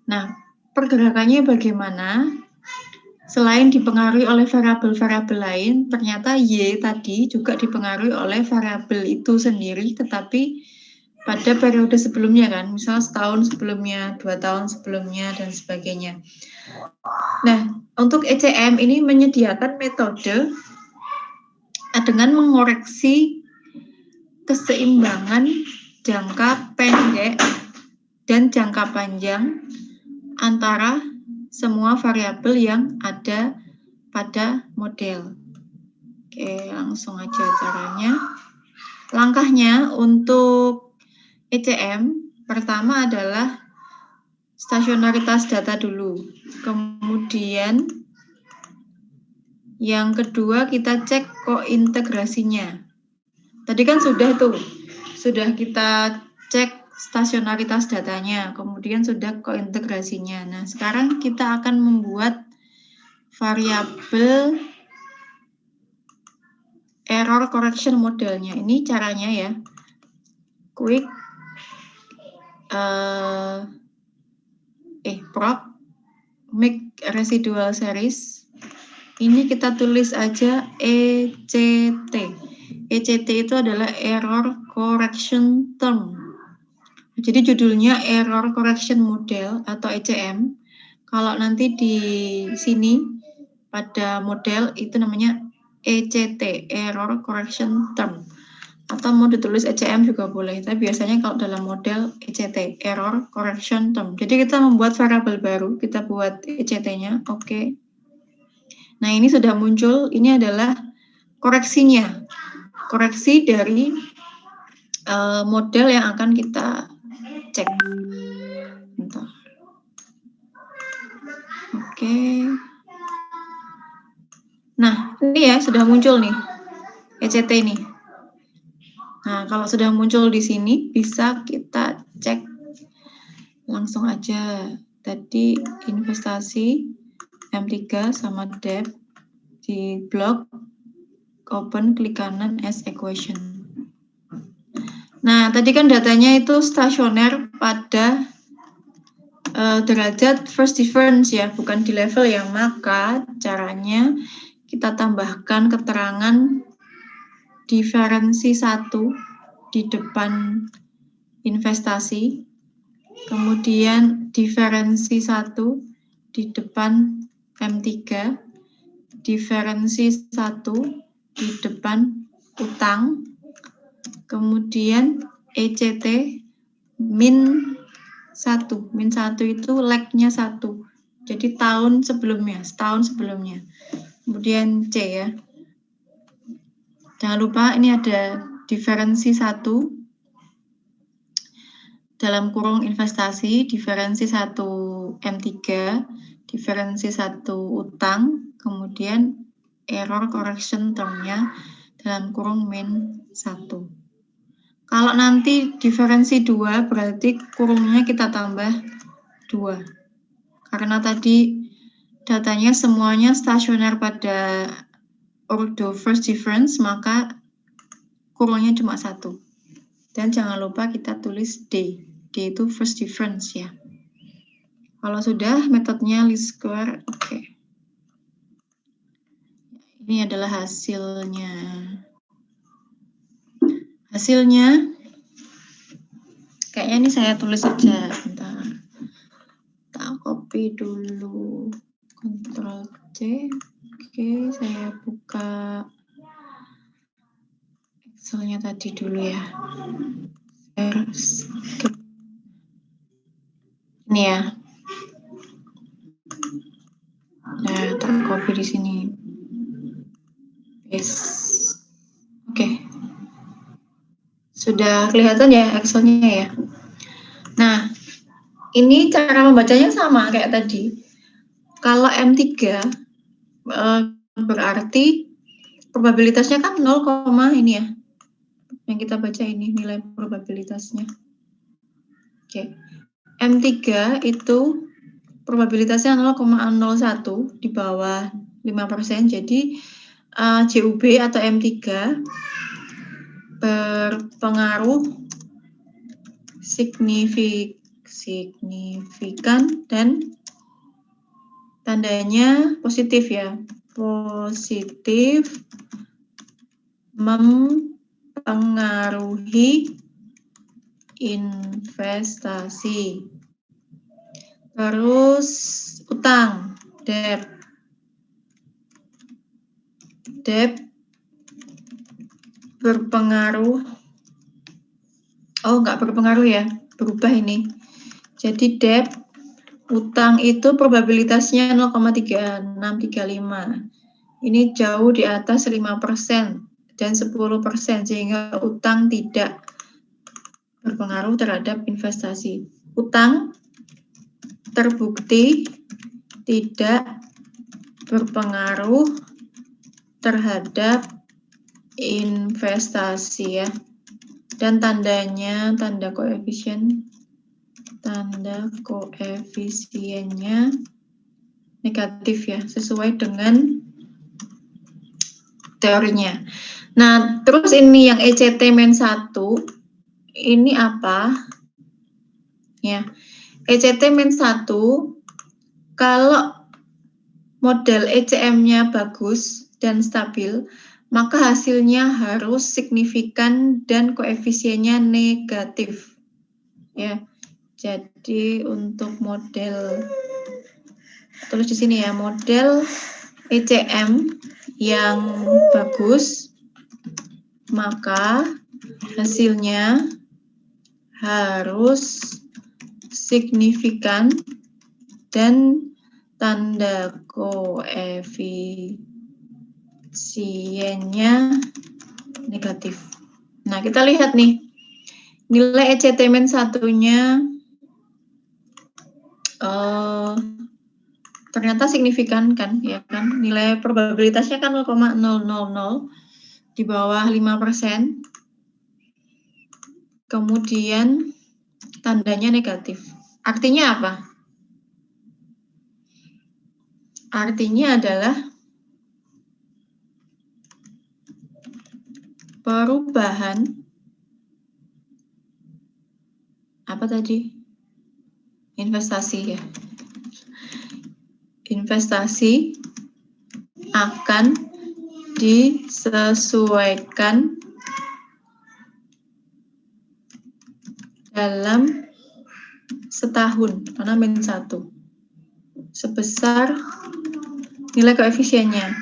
Speaker 1: Nah, pergerakannya bagaimana? Selain dipengaruhi oleh variabel-variabel lain, ternyata Y tadi juga dipengaruhi oleh variabel itu sendiri, tetapi pada periode sebelumnya kan, misal setahun sebelumnya, 2 tahun sebelumnya, dan sebagainya. Nah, untuk ECM ini menyediakan metode dengan mengoreksi keseimbangan jangka pendek dan jangka panjang antara semua variabel yang ada pada model. Oke, langsung aja caranya. Langkahnya untuk ECM, pertama adalah stasionaritas data dulu. Kemudian yang kedua kita cek kointegrasinya. Tadi kan sudah kita cek stasionaritas datanya, kemudian sudah kointegrasinya. Nah, sekarang kita akan membuat variabel error correction modelnya. Ini caranya ya. Quick prop make residual series. Ini kita tulis aja ECT. ECT itu adalah error correction term. Jadi judulnya error correction model atau ECM. Kalau nanti di sini pada model itu namanya ECT, error correction term. Atau mau ditulis ECM juga boleh, tapi biasanya kalau dalam model ECT, error correction term. Jadi kita membuat variabel baru, kita buat ECT-nya, oke. Nah, ini sudah muncul, ini adalah koreksinya. Koreksi dari model yang akan kita cek. Bentar. Oke. Nah, ini ya sudah muncul nih ECT ini. Nah, kalau sudah muncul di sini bisa kita cek langsung aja. Tadi investasi M3 sama debt di blok open klik kanan as equation. Nah, tadi kan datanya itu stasioner pada derajat first difference ya, bukan di level yang, maka caranya kita tambahkan keterangan diferensi 1 di depan investasi, kemudian diferensi 1 di depan M3, diferensi 1 di depan utang, kemudian ECT min 1. Min 1 itu lag-nya 1. Jadi tahun sebelumnya, setahun sebelumnya. Kemudian C ya. Jangan lupa ini ada diferensi 1 dalam kurung investasi, diferensi 1 M3, diferensi 1 utang, kemudian error correction term-nya dalam kurung min 1. Kalau nanti diferensi 2 berarti kurungnya kita tambah 2. Karena tadi datanya semuanya stasioner pada ordo first difference, maka kurungnya cuma 1. Dan jangan lupa kita tulis D. D itu first difference ya. Kalau sudah metodenya least square, oke. Ini adalah hasilnya. Hasilnya, kayaknya ini saya tulis saja. Bentar. Tak copy dulu. Ctrl C. Oke, saya buka Excelnya tadi dulu ya. Ini ya. Nah, tak copy di sini. Yes. Oke. Sudah kelihatan ya Excelnya ya. Nah, ini cara membacanya sama kayak tadi. Kalau M3 berarti probabilitasnya kan 0, ini ya. Yang kita baca ini nilai probabilitasnya. Oke. M3 itu probabilitasnya 0,01 di bawah 5%. Jadi JUB atau M3 berpengaruh signifikan dan tandanya positif ya. Positif mempengaruhi investasi. Terus utang, debt. Debt berpengaruh. Oh, nggak berpengaruh ya, berubah ini. Jadi debt, utang itu probabilitasnya 0,3635. Ini jauh di atas 5% dan 10%, sehingga utang tidak berpengaruh terhadap investasi. Utang terbukti tidak berpengaruh terhadap investasi ya. Dan tandanya, tanda koefisiennya negatif ya, sesuai dengan teorinya. Nah, terus ini yang ECT-1 ini apa? Ya, ECT-1 kalau model ECM-nya bagus dan stabil, maka hasilnya harus signifikan dan koefisiennya negatif. Ya. Jadi untuk model, tulis di sini ya, model ECM yang bagus, maka hasilnya harus signifikan dan tanda koefisiennya negatif. Nah, kita lihat nih, nilai ECT-1-nya ternyata signifikan kan, ya kan? Nilai probabilitasnya kan 0,000 di bawah 5%. Kemudian tandanya negatif. Artinya apa? Artinya adalah perubahan apa tadi? Investasi ya. Investasi akan disesuaikan dalam setahun, karena -1, sebesar nilai koefisiennya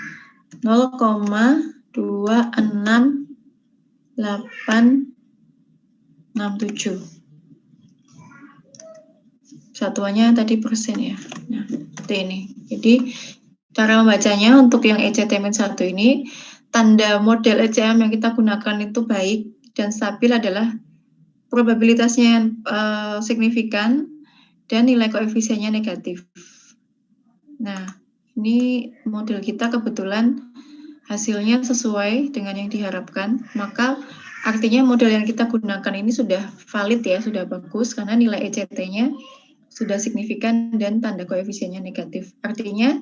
Speaker 1: 0,26867. Satuannya tadi persen ya. Nah, seperti ini. Jadi cara membacanya untuk yang ECT-1 ini, tanda model ECM yang kita gunakan itu baik dan stabil adalah probabilitasnya signifikan dan nilai koefisiennya negatif. Nah, ini model kita kebetulan hasilnya sesuai dengan yang diharapkan, maka artinya model yang kita gunakan ini sudah valid ya, sudah bagus karena nilai ECT-nya sudah signifikan dan tanda koefisiennya negatif. Artinya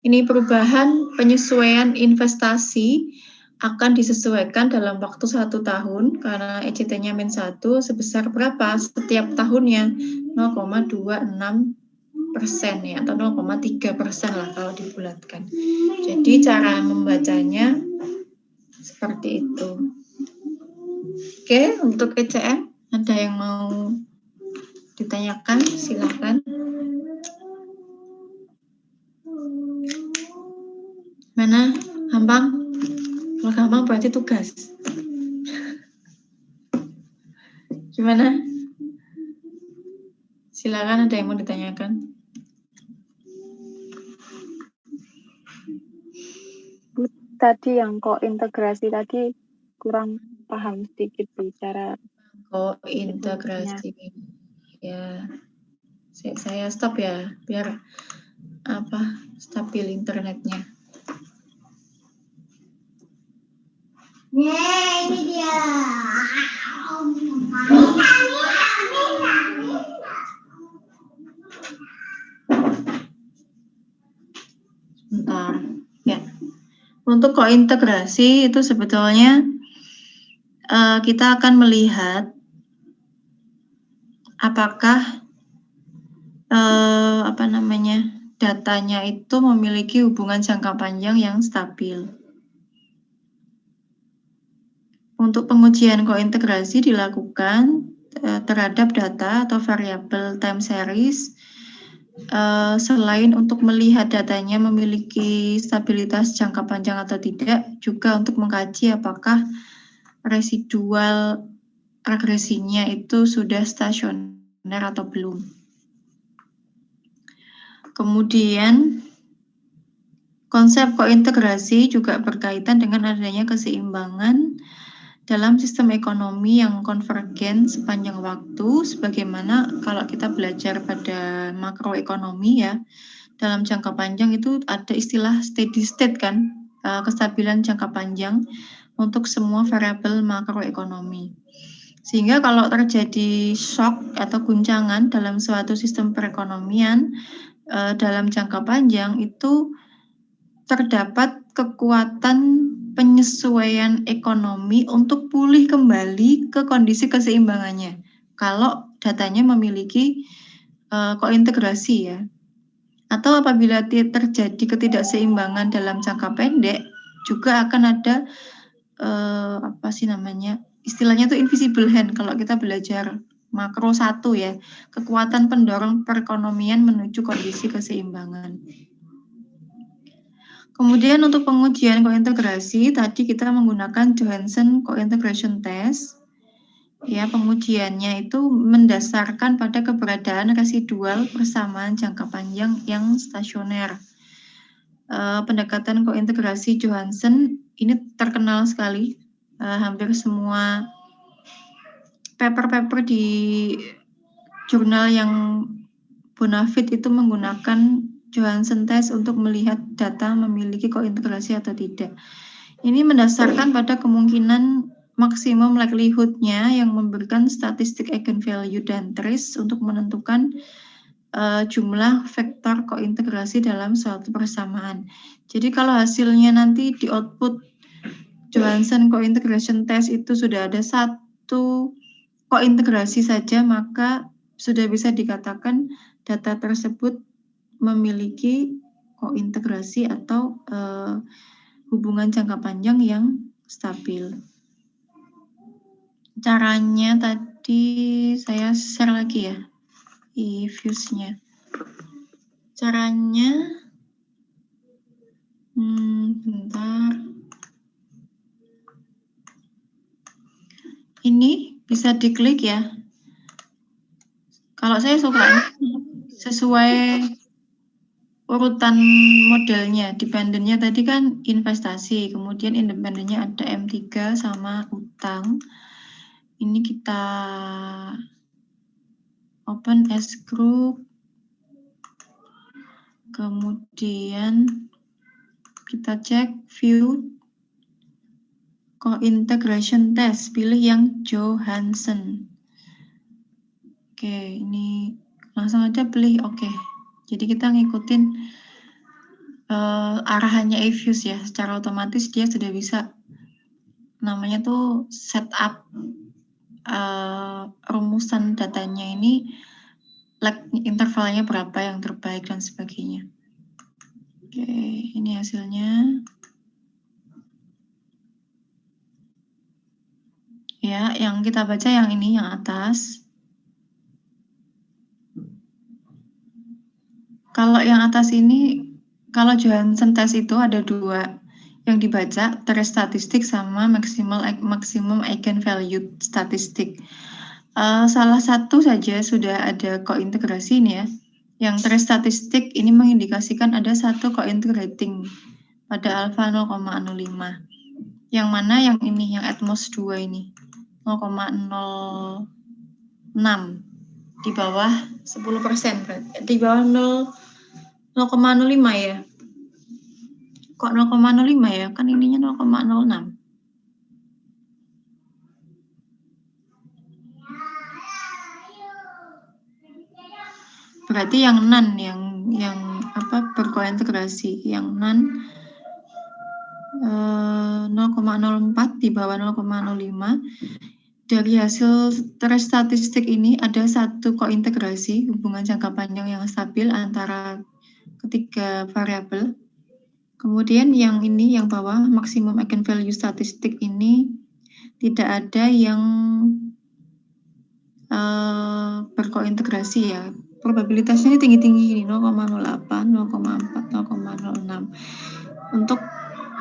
Speaker 1: ini perubahan penyesuaian investasi akan disesuaikan dalam waktu 1 tahun karena ECT-nya -1 sebesar berapa setiap tahunnya 0,26% ya, atau 0,3% lah kalau dibulatkan. Jadi cara membacanya seperti itu. Oke, untuk ECM ada yang mau ditanyakan, silakan. Mana? Gampang? Kalau gampang berarti tugas. Gimana? Silakan, ada yang mau ditanyakan.
Speaker 2: Bu, tadi yang kointegrasi tadi kurang paham sedikit bicara
Speaker 1: Kointegrasi. Ya. Saya stop ya, biar stabil internetnya. Ini dia. Sebentar. Ya. Untuk kointegrasi itu sebetulnya kita akan melihat apakah datanya itu memiliki hubungan jangka panjang yang stabil. Untuk pengujian kointegrasi dilakukan terhadap data atau variabel time series. Selain untuk melihat datanya memiliki stabilitas jangka panjang atau tidak, juga untuk mengkaji apakah residual regresinya itu sudah stasioner atau belum. Kemudian konsep kointegrasi juga berkaitan dengan adanya keseimbangan dalam sistem ekonomi yang konvergen sepanjang waktu, sebagaimana kalau kita belajar pada makroekonomi ya, dalam jangka panjang itu ada istilah steady state kan, kestabilan jangka panjang untuk semua variabel makroekonomi. Sehingga kalau terjadi shock atau guncangan dalam suatu sistem perekonomian dalam jangka panjang itu terdapat kekuatan penyesuaian ekonomi untuk pulih kembali ke kondisi keseimbangannya kalau datanya memiliki kointegrasi ya. Atau apabila terjadi ketidakseimbangan dalam jangka pendek juga akan ada istilahnya itu invisible hand kalau kita belajar makro 1 ya, kekuatan pendorong perekonomian menuju kondisi keseimbangan. Kemudian untuk pengujian kointegrasi tadi kita menggunakan Johansen Cointegration Test. Ya, pengujiannya itu mendasarkan pada keberadaan residual persamaan jangka panjang yang stasioner. Pendekatan kointegrasi Johansen ini terkenal sekali. Hampir semua paper-paper di jurnal yang bonafit itu menggunakan Johansen test untuk melihat data memiliki kointegrasi atau tidak. Ini mendasarkan pada kemungkinan maksimum likelihood-nya yang memberikan statistik eigenvalue dan trace untuk menentukan jumlah vektor kointegrasi dalam suatu persamaan. Jadi kalau hasilnya nanti di output Johansen Cointegration Test itu sudah ada satu kointegrasi saja, maka sudah bisa dikatakan data tersebut memiliki kointegrasi atau hubungan jangka panjang yang stabil. Caranya tadi saya share lagi ya, views-nya. Caranya, bentar. Ini bisa diklik ya. Kalau saya suka sesuai urutan modelnya, dependennya tadi kan investasi, kemudian independennya ada M3 sama utang. Ini kita open S group, kemudian kita cek view cointegration test, pilih yang Johansen. Oke, ini Langsung aja beli, oke. Jadi kita ngikutin arahannya Avius ya, secara otomatis dia sudah bisa, namanya tuh setup rumusan datanya ini, lag intervalnya berapa yang terbaik dan sebagainya. Oke, ini hasilnya. Ya, yang kita baca yang ini, yang atas. Kalau yang atas ini, kalau Johansen test itu ada 2 yang dibaca, trace statistik sama maximum eigenvalue statistik. Salah satu saja sudah ada kointegrasi ini ya. Yang trace statistik ini mengindikasikan ada satu kointegrating pada alfa 0,05. Yang mana yang ini, yang Atmos 2 ini, 0,06 di bawah 10%, berarti di bawah 0,05 ya. Kok 0,05 ya? Kan ininya 0,06. Berarti yang non, yang apa, berkointegrasi, yang non 0,04 di bawah 0,05. Dari hasil trace statistik ini ada satu kointegrasi hubungan jangka panjang yang stabil antara ketiga variabel. Kemudian yang ini, yang bawah, maksimum eigenvalue statistik ini tidak ada yang berkointegrasi ya. Probabilitasnya ini tinggi-tinggi ini, 0,08, 0,4, 0,06.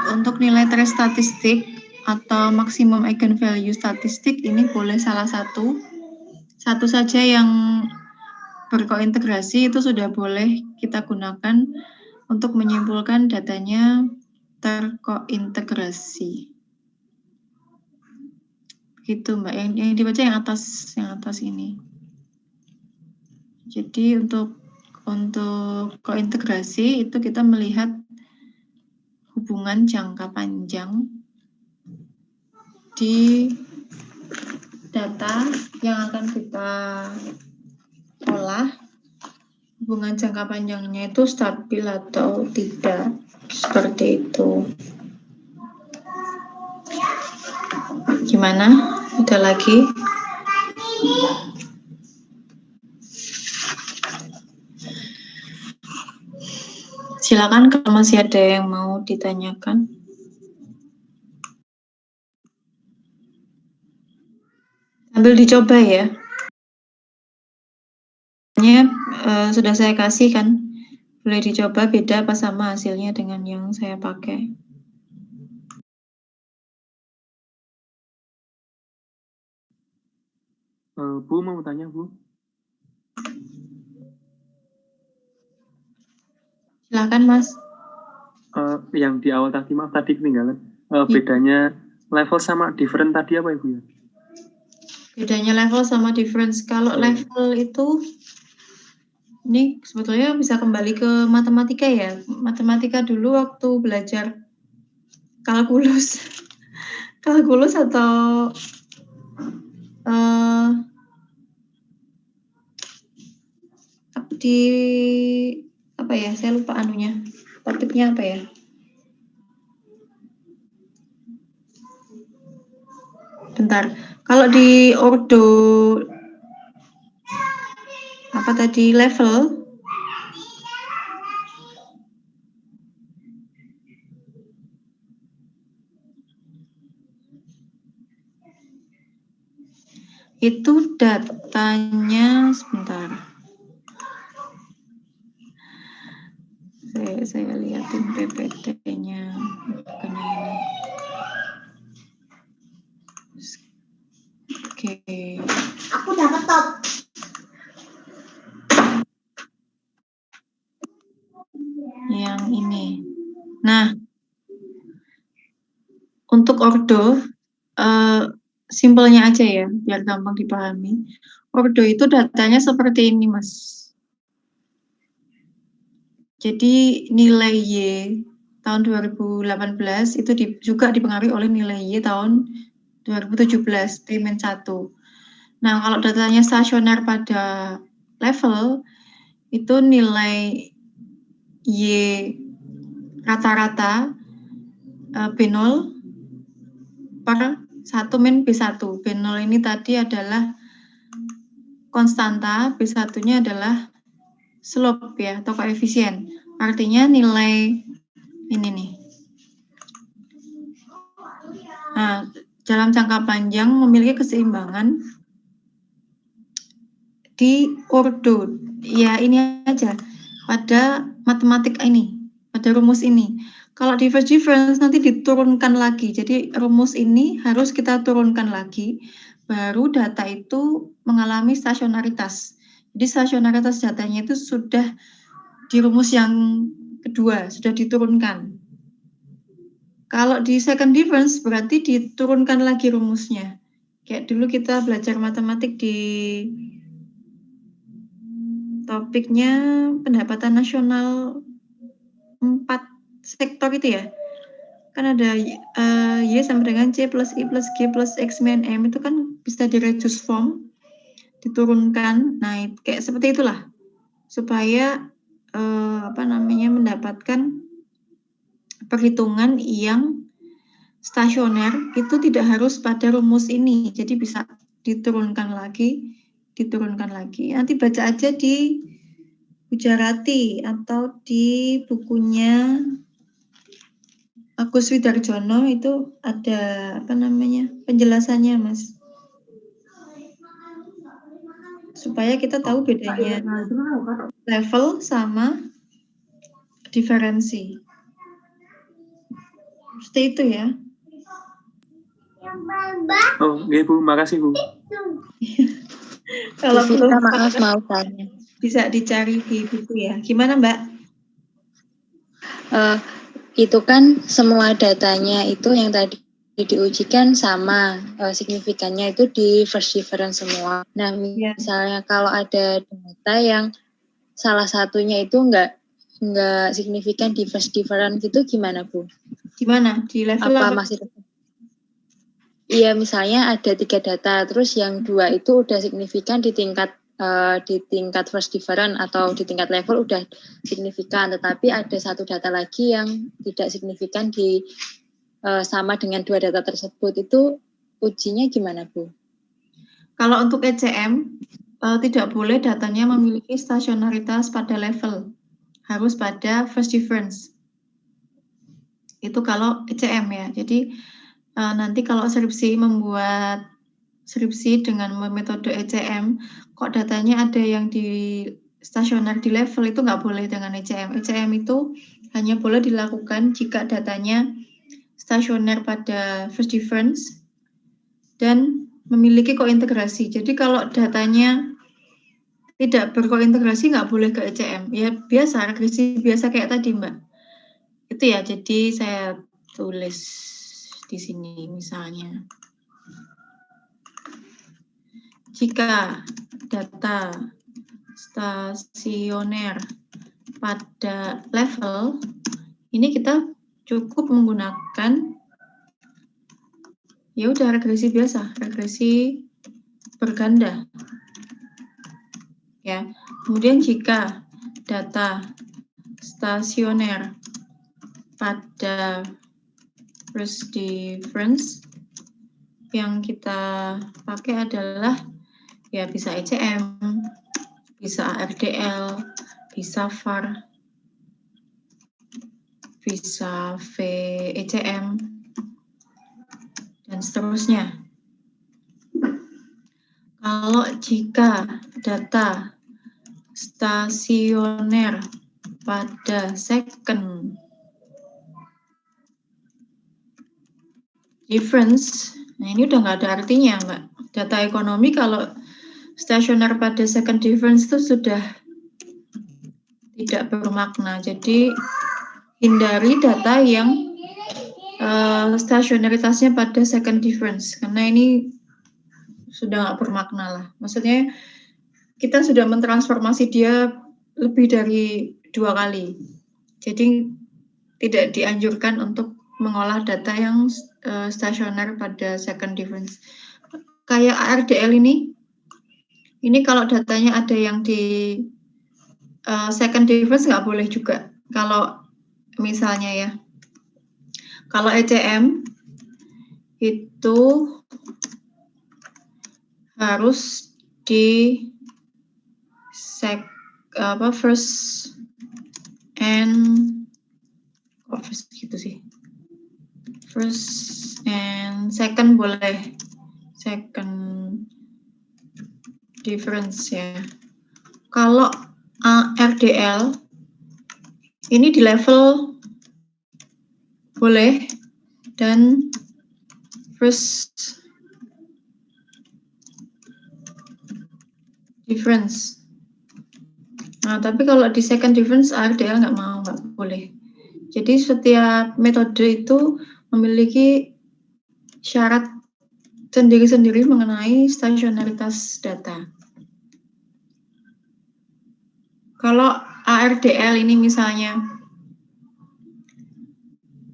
Speaker 1: Untuk nilai trace statistik atau maksimum eigenvalue statistik ini boleh salah satu saja yang berkointegrasi, itu sudah boleh kita gunakan untuk menyimpulkan datanya terkointegrasi. Gitu Mbak, yang dibaca yang atas ini. Jadi untuk kointegrasi itu kita melihat hubungan jangka panjang di data yang akan kita olah. Hubungan jangka panjangnya itu stabil atau tidak, seperti itu. Gimana? Ada lagi? Silakan kalau masih ada yang mau ditanyakan. Sambil dicoba ya. Sudah saya kasih kan, boleh dicoba beda apa sama hasilnya dengan yang saya pakai.
Speaker 3: Bu mau tanya Bu?
Speaker 1: Silakan Mas.
Speaker 3: Yang di awal tadi, maaf tadi ketinggalan. Bedanya level sama different tadi apa Ibu ya?
Speaker 1: Bedanya level sama difference. Kalau level itu, ini sebetulnya bisa kembali ke matematika ya. Matematika dulu waktu belajar kalkulus. Kalkulus atau di apa ya, saya lupa anunya, topiknya apa ya. Bentar, kalau di ordo apa tadi, level itu datanya, sebentar, saya lihatin PPT-nya, bukan ini. Oke.
Speaker 4: Aku dapat top.
Speaker 1: Yang ini. Nah, untuk ordo, simpelnya aja ya, biar gampang dipahami. Ordo itu datanya seperti ini, Mas. Jadi nilai Y tahun 2018 itu juga dipengaruhi oleh nilai Y tahun 2017, P-1. Nah, kalau datanya stasioner pada level itu nilai Y rata-rata B0 per 1 min B1. B0 ini tadi adalah konstanta, B1-nya adalah slope ya, atau koefisien. Artinya nilai ini nih. Nah, dalam jangka panjang memiliki keseimbangan di ordo. Ya, ini aja. Pada matematik ini, pada rumus ini. Kalau di first difference nanti diturunkan lagi. Jadi rumus ini harus kita turunkan lagi. Baru data itu mengalami stasionaritas. Jadi stasionaritas datanya itu sudah di rumus yang kedua, sudah diturunkan. Kalau di second difference berarti diturunkan lagi rumusnya. Kayak dulu kita belajar matematik di topiknya pendapatan nasional 4 sektor itu ya. Kan ada Y sama dengan C plus I plus G plus X min M, itu kan bisa di reduce form, diturunkan. Nah, kayak seperti itulah. Supaya mendapatkan perhitungan yang stasioner itu tidak harus pada rumus ini. Jadi bisa diturunkan lagi. Nanti baca aja di Gujarati atau di bukunya Agus Widarjono, itu ada penjelasannya, Mas. Supaya kita tahu bedanya level sama diferensi. Seperti itu ya.
Speaker 3: Oh, iya Bu, makasih Bu.
Speaker 1: Kalau belum
Speaker 5: maaf mau tanya.
Speaker 1: Bisa dicari di buku ya. Gimana Mbak?
Speaker 5: Itu kan semua datanya itu yang tadi diujikan sama, signifikannya itu di first difference semua. Nah, misalnya kalau ada data yang salah satunya itu enggak signifikan di first difference, itu gimana Bu?
Speaker 1: Gimana? Di level apa?
Speaker 5: Masih? Iya, misalnya ada 3 data, terus yang 2 itu udah signifikan di tingkat first difference atau di tingkat level udah signifikan, tetapi ada 1 data lagi yang tidak signifikan di sama dengan 2 data tersebut, itu ujinya gimana Bu?
Speaker 1: Kalau untuk ECM tidak boleh datanya memiliki stasionaritas pada level, harus pada first difference. Itu kalau ECM ya. Jadi nanti kalau skripsi membuat skripsi dengan metode ECM, kok datanya ada yang di stasioner di level, itu nggak boleh dengan ECM. ECM itu hanya boleh dilakukan jika datanya stasioner pada first difference dan memiliki kointegrasi. Jadi kalau datanya tidak berkointegrasi nggak boleh ke ECM. Ya biasa, regresi biasa kayak tadi Mbak. Itu ya, jadi saya tulis di sini misalnya. Jika data stasioner pada level, ini kita cukup menggunakan ya udah regresi biasa, regresi berganda. Ya. Kemudian jika data stasioner pada first difference, yang kita pakai adalah ya bisa ECM, bisa ARDL, bisa VAR, bisa VECM, dan seterusnya. Kalau jika data stasioner pada second difference, nah ini udah nggak ada artinya Mbak. Data ekonomi kalau stasioner pada second difference itu sudah tidak bermakna. Jadi hindari data yang stasionaritasnya pada second difference, karena ini sudah nggak bermakna lah. Maksudnya kita sudah mentransformasi dia lebih dari 2 kali. Jadi tidak dianjurkan untuk mengolah data yang stasioner pada second difference. Kayak ARDL ini, Ini kalau datanya ada yang di second difference nggak boleh juga. Kalau misalnya ya, kalau ECM itu harus di first and first gitu sih. First and second boleh, second difference ya. Kalau RDL ini di level boleh dan first difference. Nah, tapi kalau di second difference RDL nggak mau, nggak boleh. Jadi setiap metode itu memiliki syarat sendiri-sendiri mengenai stasionaritas data. Kalau ARDL ini misalnya,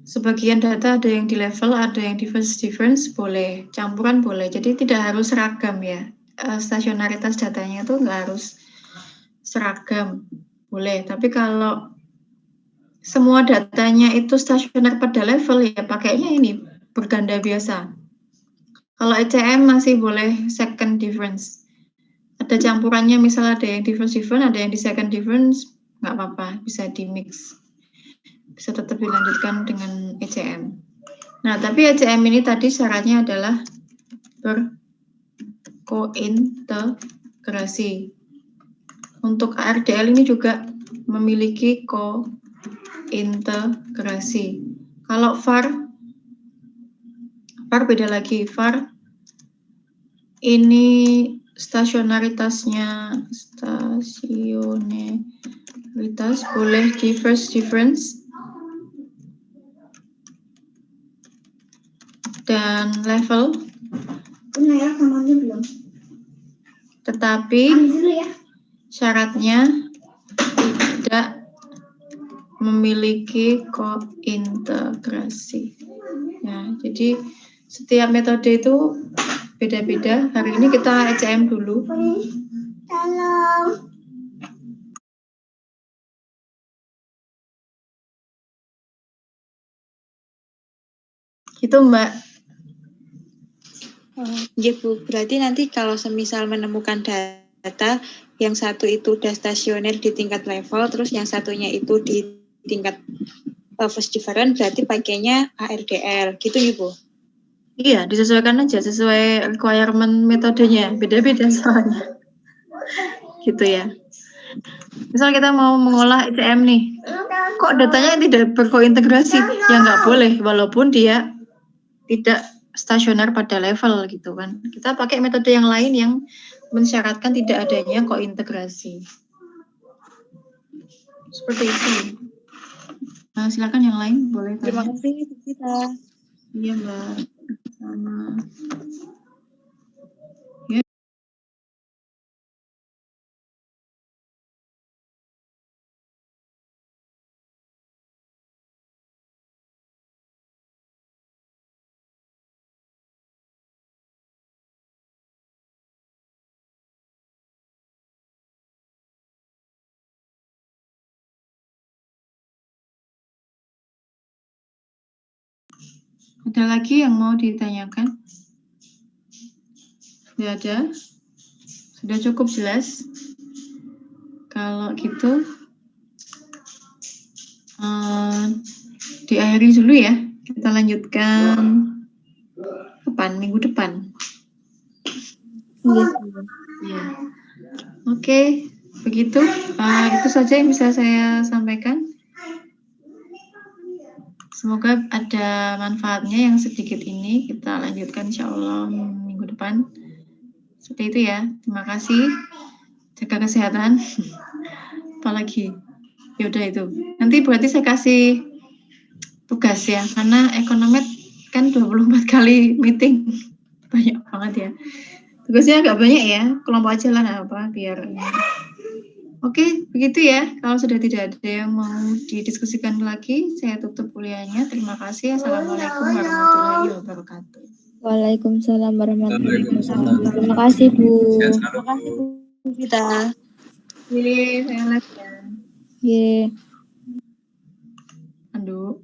Speaker 1: sebagian data ada yang di level, ada yang di first difference, boleh. Campuran boleh. Jadi tidak harus seragam ya. Stasionaritas datanya itu nggak harus seragam. Boleh. Tapi kalau semua datanya itu stasioner pada level, ya pakainya ini berganda biasa. Kalau ECM masih boleh second difference. Ada campurannya, misalnya ada yang di first difference, ada yang di second difference, nggak apa-apa, bisa di mix. Bisa tetap dilanjutkan dengan ECM. Nah, tapi ECM ini tadi syaratnya adalah berkointegrasi. Untuk ARDL ini juga memiliki kointegrasi. Kalau VAR beda lagi. VAR ini stasionaritas boleh di first difference dan level.
Speaker 4: Benar, kamarnya belum.
Speaker 1: Tetapi syaratnya tidak memiliki kointegrasi. Ya, jadi setiap metode itu beda-beda. Hari ini kita ECM dulu.
Speaker 4: Tolong.
Speaker 1: Gitu, Mbak.
Speaker 5: Ya Bu, berarti nanti kalau semisal menemukan data yang satu itu udah stasioner di tingkat level, terus yang satunya itu di tingkat first difference, berarti pakainya ARDL, gitu ya Bu?
Speaker 1: Iya, disesuaikan aja sesuai requirement metodenya, beda-beda soalnya. Gitu ya. Misal kita mau mengolah ECM nih, kok datanya tidak berkointegrasi? Ya nggak boleh, walaupun dia tidak stasioner pada level gitu kan. Kita pakai metode yang lain yang mensyaratkan tidak adanya kointegrasi. Seperti itu. Nah, silakan yang lain boleh tanya.
Speaker 5: Terima kasih Bu Sita.
Speaker 1: Iya, Mbak. Sama. Ada lagi yang mau ditanyakan? Tidak ada? Sudah cukup jelas? Kalau gitu, diakhiri dulu ya. Kita lanjutkan kapan? Minggu depan. Ya. Oke, begitu. Itu saja yang bisa saya sampaikan. Semoga ada manfaatnya yang sedikit ini. Kita lanjutkan insya Allah minggu depan. Seperti itu ya. Terima kasih. Jaga kesehatan. Apalagi. Yaudah itu. Nanti berarti saya kasih tugas ya. Karena ekonomet kan 24 kali meeting. Banyak banget ya. Tugasnya agak banyak ya. Kelompok aja lah apa biar. Oke, begitu ya. Kalau sudah tidak ada yang mau didiskusikan lagi, saya tutup kuliahnya. Terima kasih. Assalamualaikum warahmatullahi wabarakatuh.
Speaker 6: Waalaikumsalam warahmatullahi wabarakatuh.
Speaker 7: Waalaikumsalam.
Speaker 6: Terima kasih, Bu.
Speaker 7: Sehat selalu.
Speaker 5: Terima kasih Bu Vita.
Speaker 1: Oke, saya live ya.
Speaker 6: Ye.
Speaker 1: Aduh.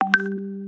Speaker 2: Bu.